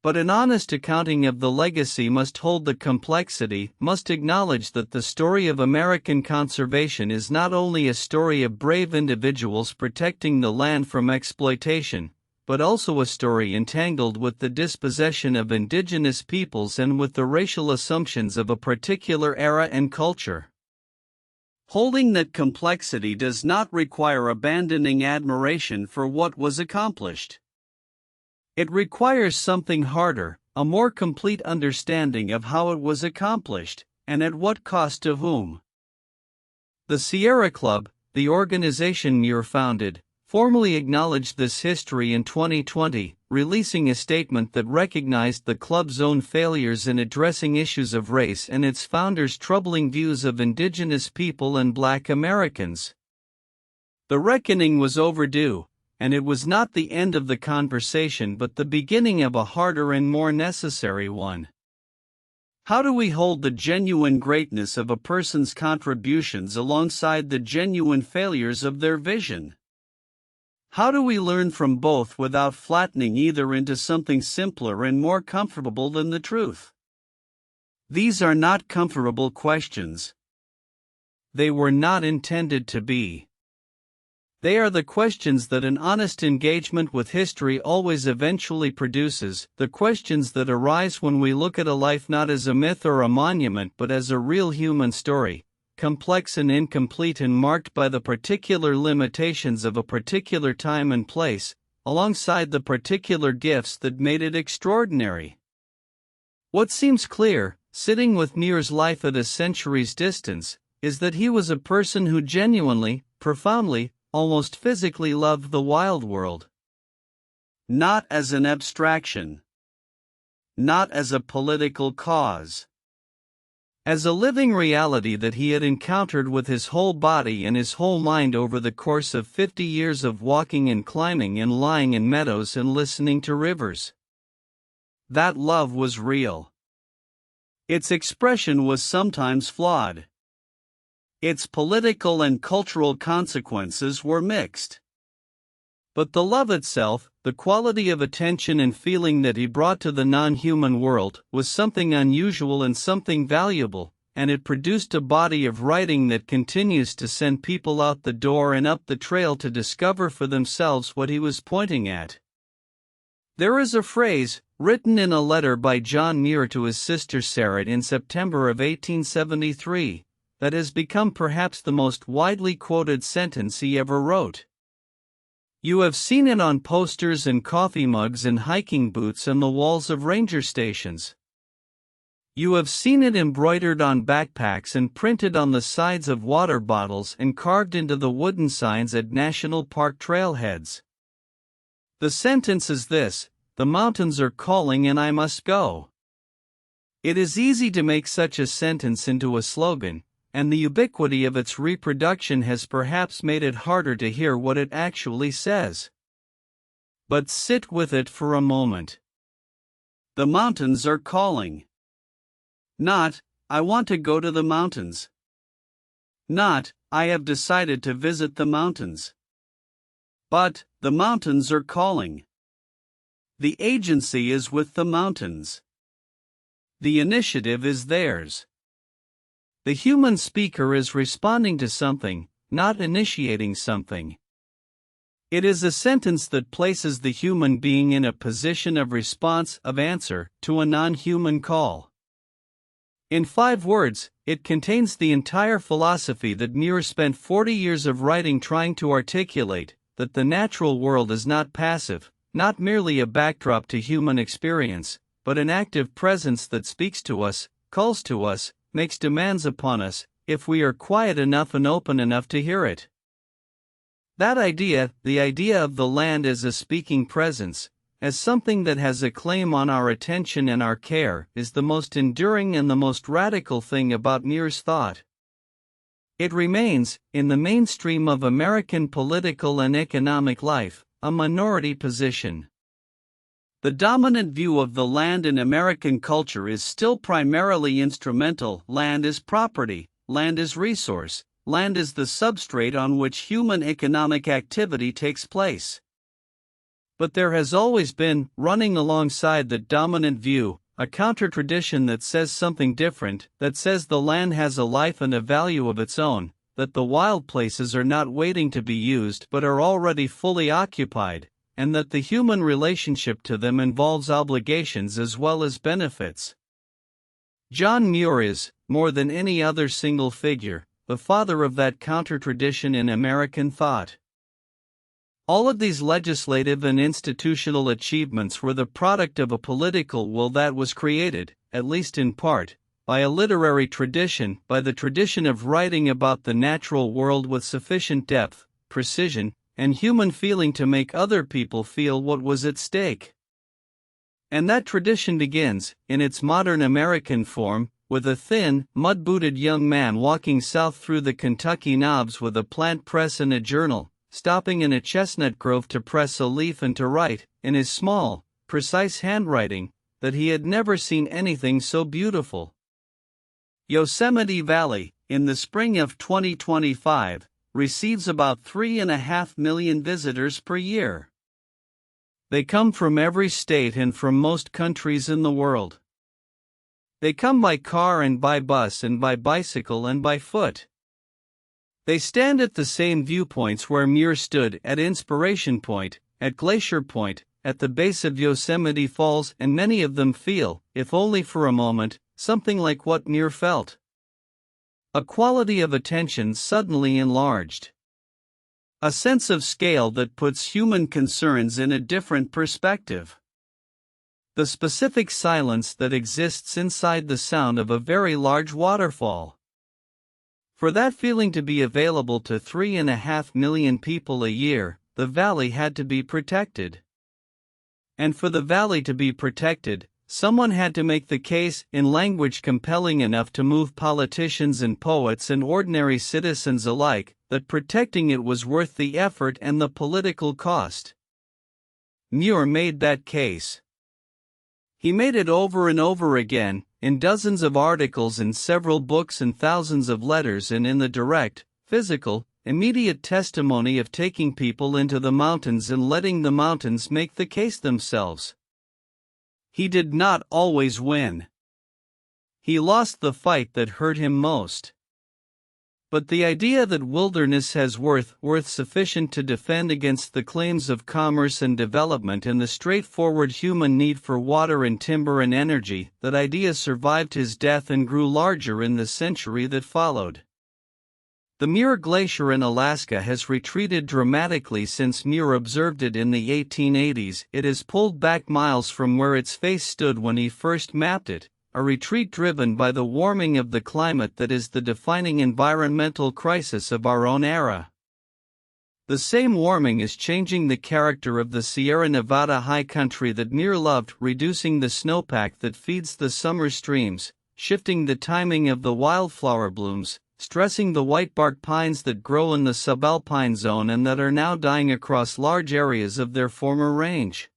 But an honest accounting of the legacy must hold the complexity, must acknowledge that the story of American conservation is not only a story of brave individuals protecting the land from exploitation, but also a story entangled with the dispossession of indigenous peoples and with the racial assumptions of a particular era and culture. Holding that complexity does not require abandoning admiration for what was accomplished. It requires something harder, a more complete understanding of how it was accomplished, and at what cost to whom. The Sierra Club, the organization Muir founded, formally acknowledged this history in 2020, releasing a statement that recognized the club's own failures in addressing issues of race and its founders' troubling views of indigenous people and Black Americans. The reckoning was overdue, and it was not the end of the conversation but the beginning of a harder and more necessary one. How do we hold the genuine greatness of a person's contributions alongside the genuine failures of their vision? How do we learn from both without flattening either into something simpler and more comfortable than the truth? These are not comfortable questions. They were not intended to be. They are the questions that an honest engagement with history always eventually produces, the questions that arise when we look at a life not as a myth or a monument but as a real human story, complex and incomplete and marked by the particular limitations of a particular time and place, alongside the particular gifts that made it extraordinary. What seems clear, sitting with Muir's life at a century's distance, is that he was a person who genuinely, profoundly, almost physically loved the wild world. Not as an abstraction. Not as a political cause. As a living reality that he had encountered with his whole body and his whole mind over the course of 50 years of walking and climbing and lying in meadows and listening to rivers. That love was real. Its expression was sometimes flawed. Its political and cultural consequences were mixed. But the love itself, the quality of attention and feeling that he brought to the non-human world, was something unusual and something valuable, and it produced a body of writing that continues to send people out the door and up the trail to discover for themselves what he was pointing at. There is a phrase, written in a letter by John Muir to his sister Sarah in September of 1873, that has become perhaps the most widely quoted sentence he ever wrote. You have seen it on posters and coffee mugs and hiking boots on the walls of ranger stations. You have seen it embroidered on backpacks and printed on the sides of water bottles and carved into the wooden signs at national park trailheads. The sentence is this: the mountains are calling and I must go. It is easy to make such a sentence into a slogan, and the ubiquity of its reproduction has perhaps made it harder to hear what it actually says. But sit with it for a moment. The mountains are calling. Not, I want to go to the mountains. Not, I have decided to visit the mountains. But, the mountains are calling. The agency is with the mountains. The initiative is theirs. The human speaker is responding to something, not initiating something. It is a sentence that places the human being in a position of response, of answer, to a non-human call. In 5 words, it contains the entire philosophy that Muir spent 40 years of writing trying to articulate, that the natural world is not passive, not merely a backdrop to human experience, but an active presence that speaks to us, calls to us, makes demands upon us, if we are quiet enough and open enough to hear it. That idea, the idea of the land as a speaking presence, as something that has a claim on our attention and our care, is the most enduring and the most radical thing about Muir's thought. It remains, in the mainstream of American political and economic life, a minority position. The dominant view of the land in American culture is still primarily instrumental. Land is property, land is resource, land is the substrate on which human economic activity takes place. But there has always been, running alongside the dominant view, a counter-tradition that says something different, that says the land has a life and a value of its own, that the wild places are not waiting to be used but are already fully occupied, and that the human relationship to them involves obligations as well as benefits. John Muir is, more than any other single figure, the father of that counter-tradition in American thought. All of these legislative and institutional achievements were the product of a political will that was created, at least in part, by a literary tradition, by the tradition of writing about the natural world with sufficient depth, precision, and human feeling to make other people feel what was at stake. And that tradition begins, in its modern American form, with a thin, mud-booted young man walking south through the Kentucky knobs with a plant press and a journal, stopping in a chestnut grove to press a leaf and to write, in his small, precise handwriting, that he had never seen anything so beautiful. Yosemite Valley, in the spring of 2025, receives about 3.5 million visitors per year. They come from every state and from most countries in the world. They come by car and by bus and by bicycle and by foot. They stand at the same viewpoints where Muir stood at Inspiration Point, at Glacier Point, at the base of Yosemite Falls, and many of them feel, if only for a moment, something like what Muir felt. A quality of attention suddenly enlarged. A sense of scale that puts human concerns in a different perspective. The specific silence that exists inside the sound of a very large waterfall. For that feeling to be available to 3.5 million people a year, the valley had to be protected. And for the valley to be protected, someone had to make the case in language compelling enough to move politicians and poets and ordinary citizens alike, that protecting it was worth the effort and the political cost. Muir made that case. He made it over and over again, in dozens of articles in several books and thousands of letters, and in the direct, physical, immediate testimony of taking people into the mountains and letting the mountains make the case themselves. He did not always win. He lost the fight that hurt him most. But the idea that wilderness has worth sufficient to defend against the claims of commerce and development and the straightforward human need for water and timber and energy, that idea survived his death and grew larger in the century that followed. The Muir Glacier in Alaska has retreated dramatically since Muir observed it in the 1880s. It has pulled back miles from where its face stood when he first mapped it, a retreat driven by the warming of the climate that is the defining environmental crisis of our own era. The same warming is changing the character of the Sierra Nevada high country that Muir loved, reducing the snowpack that feeds the summer streams, shifting the timing of the wildflower blooms, stressing the whitebark pines that grow in the subalpine zone and that are now dying across large areas of their former range.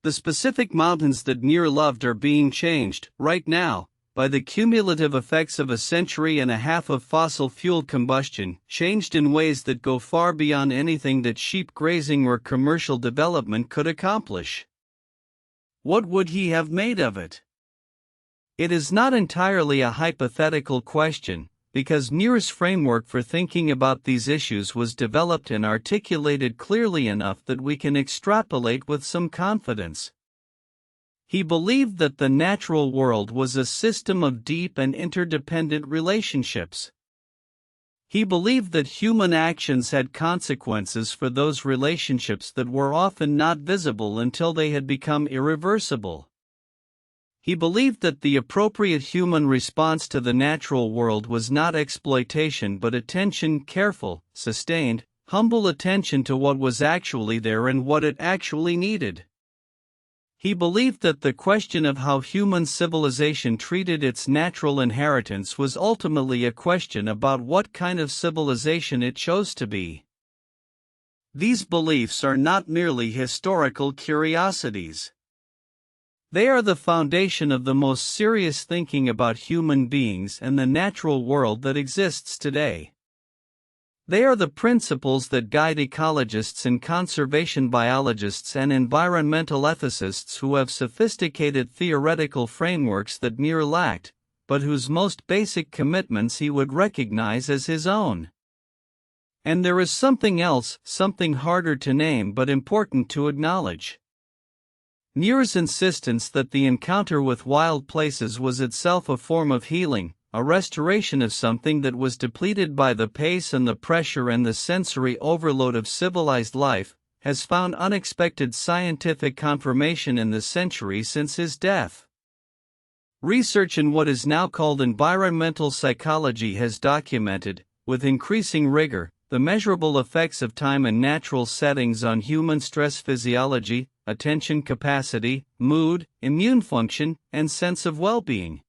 The specific mountains that Muir loved are being changed, right now, by the cumulative effects of a century and a half of fossil-fueled combustion, changed in ways that go far beyond anything that sheep grazing or commercial development could accomplish. What would he have made of it? It is not entirely a hypothetical question, because Muir's framework for thinking about these issues was developed and articulated clearly enough that we can extrapolate with some confidence. He believed that the natural world was a system of deep and interdependent relationships. He believed that human actions had consequences for those relationships that were often not visible until they had become irreversible. He believed that the appropriate human response to the natural world was not exploitation but attention, careful, sustained, humble attention to what was actually there and what it actually needed. He believed that the question of how human civilization treated its natural inheritance was ultimately a question about what kind of civilization it chose to be. These beliefs are not merely historical curiosities. They are the foundation of the most serious thinking about human beings and the natural world that exists today. They are the principles that guide ecologists and conservation biologists and environmental ethicists who have sophisticated theoretical frameworks that Muir lacked, but whose most basic commitments he would recognize as his own. And there is something else, something harder to name but important to acknowledge. Muir's insistence that the encounter with wild places was itself a form of healing, a restoration of something that was depleted by the pace and the pressure and the sensory overload of civilized life, has found unexpected scientific confirmation in the century since his death. Research in what is now called environmental psychology has documented, with increasing rigor, the measurable effects of time and natural settings on human stress physiology, attention capacity, mood, immune function, and sense of well-being.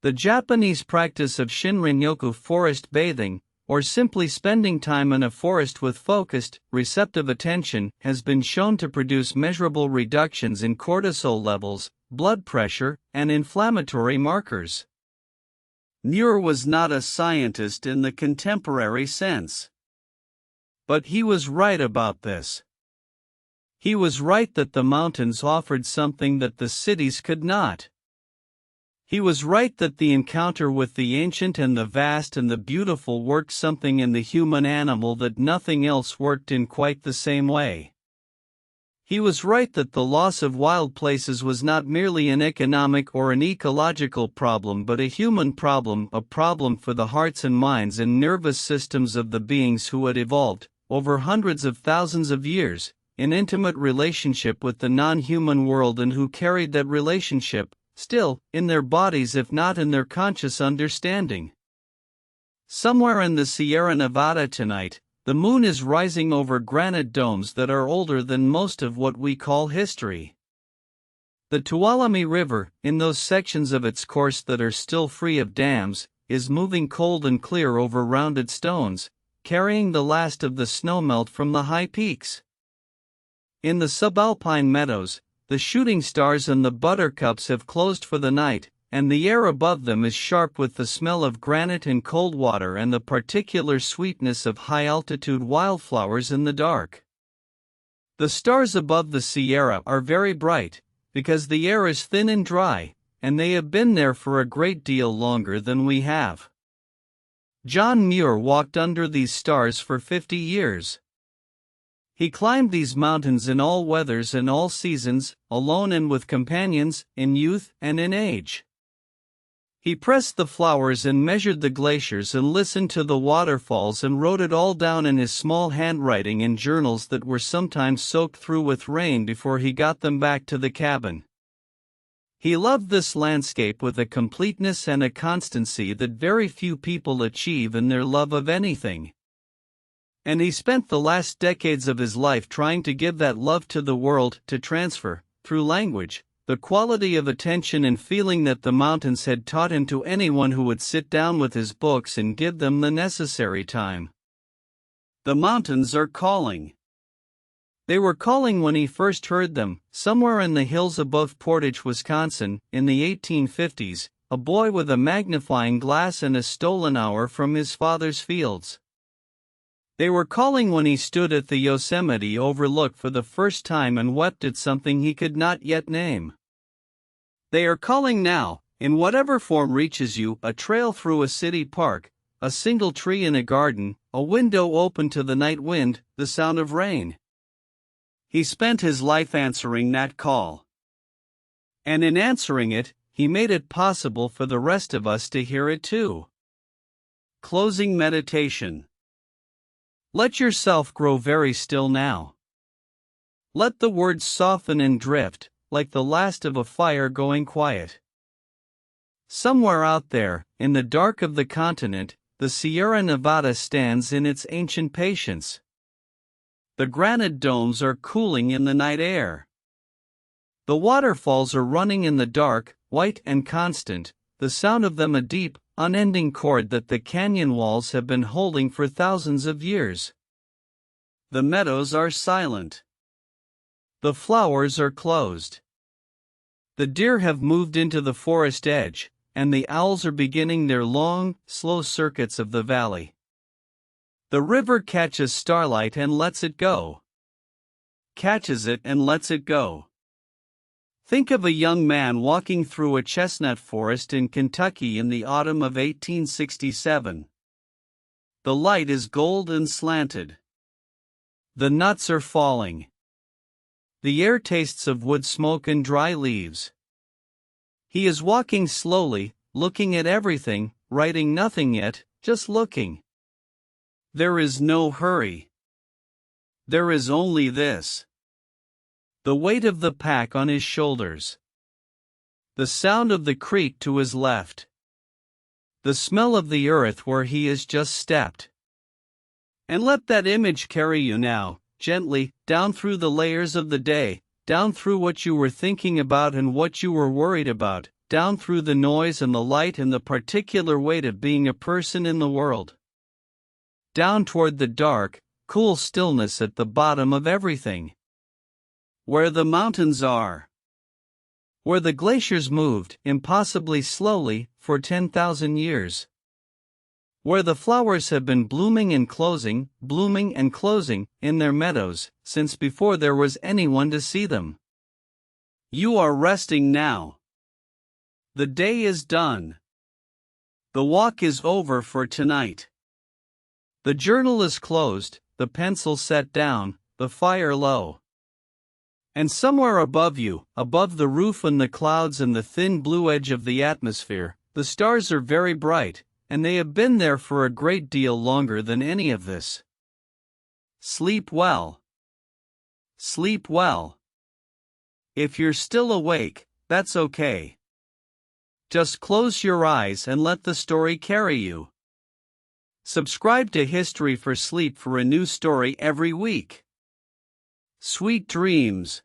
The Japanese practice of Shinrin-yoku forest bathing, or simply spending time in a forest with focused, receptive attention, has been shown to produce measurable reductions in cortisol levels, blood pressure, and inflammatory markers. Muir was not a scientist in the contemporary sense. But he was right about this. He was right that the mountains offered something that the cities could not. He was right that the encounter with the ancient and the vast and the beautiful worked something in the human animal that nothing else worked in quite the same way. He was right that the loss of wild places was not merely an economic or an ecological problem but a human problem, a problem for the hearts and minds and nervous systems of the beings who had evolved, over hundreds of thousands of years, in intimate relationship with the non-human world and who carried that relationship, still, in their bodies if not in their conscious understanding. Somewhere in the Sierra Nevada tonight, the moon is rising over granite domes that are older than most of what we call history. The Tuolumne River, in those sections of its course that are still free of dams, is moving cold and clear over rounded stones, carrying the last of the snowmelt from the high peaks. In the subalpine meadows, the shooting stars and the buttercups have closed for the night, and the air above them is sharp with the smell of granite and cold water and the particular sweetness of high-altitude wildflowers in the dark. The stars above the Sierra are very bright, because the air is thin and dry, and they have been there for a great deal longer than we have. John Muir walked under these stars for 50 years. He climbed these mountains in all weathers and all seasons, alone and with companions, in youth and in age. He pressed the flowers and measured the glaciers and listened to the waterfalls and wrote it all down in his small handwriting in journals that were sometimes soaked through with rain before he got them back to the cabin. He loved this landscape with a completeness and a constancy that very few people achieve in their love of anything. And he spent the last decades of his life trying to give that love to the world, to transfer, through language, the quality of attention and feeling that the mountains had taught him to anyone who would sit down with his books and give them the necessary time. The mountains are calling. They were calling when he first heard them, somewhere in the hills above Portage, Wisconsin, in the 1850s, a boy with a magnifying glass and a stolen hour from his father's fields. They were calling when he stood at the Yosemite overlook for the first time and wept at something he could not yet name. They are calling now, in whatever form reaches you, a trail through a city park, a single tree in a garden, a window open to the night wind, the sound of rain. He spent his life answering that call. And in answering it, he made it possible for the rest of us to hear it too. Closing meditation. Let yourself grow very still now. Let the words soften and drift, like the last of a fire going quiet. Somewhere out there, in the dark of the continent, the Sierra Nevada stands in its ancient patience. The granite domes are cooling in the night air. The waterfalls are running in the dark, white and constant, the sound of them a deep, unending chord that the canyon walls have been holding for thousands of years. The meadows are silent. The flowers are closed. The deer have moved into the forest edge, and the owls are beginning their long, slow circuits of the valley. The river catches starlight and lets it go. Catches it and lets it go. Think of a young man walking through a chestnut forest in Kentucky in the autumn of 1867. The light is gold and slanted. The nuts are falling. The air tastes of wood smoke and dry leaves. He is walking slowly, looking at everything, writing nothing yet, just looking. There is no hurry. There is only this. The weight of the pack on his shoulders. The sound of the creek to his left. The smell of the earth where he has just stepped. And let that image carry you now, gently, down through the layers of the day, down through what you were thinking about and what you were worried about, down through the noise and the light and the particular weight of being a person in the world. Down toward the dark, cool stillness at the bottom of everything. Where the mountains are. Where the glaciers moved, impossibly slowly, for 10,000 years. Where the flowers have been blooming and closing, in their meadows, since before there was anyone to see them. You are resting now. The day is done. The walk is over for tonight. The journal is closed, the pencil set down, the fire low. And somewhere above you, above the roof and the clouds and the thin blue edge of the atmosphere, the stars are very bright, and they have been there for a great deal longer than any of this. Sleep well. Sleep well. If you're still awake, that's okay. Just close your eyes and let the story carry you. Subscribe to History for Sleep for a new story every week. Sweet dreams.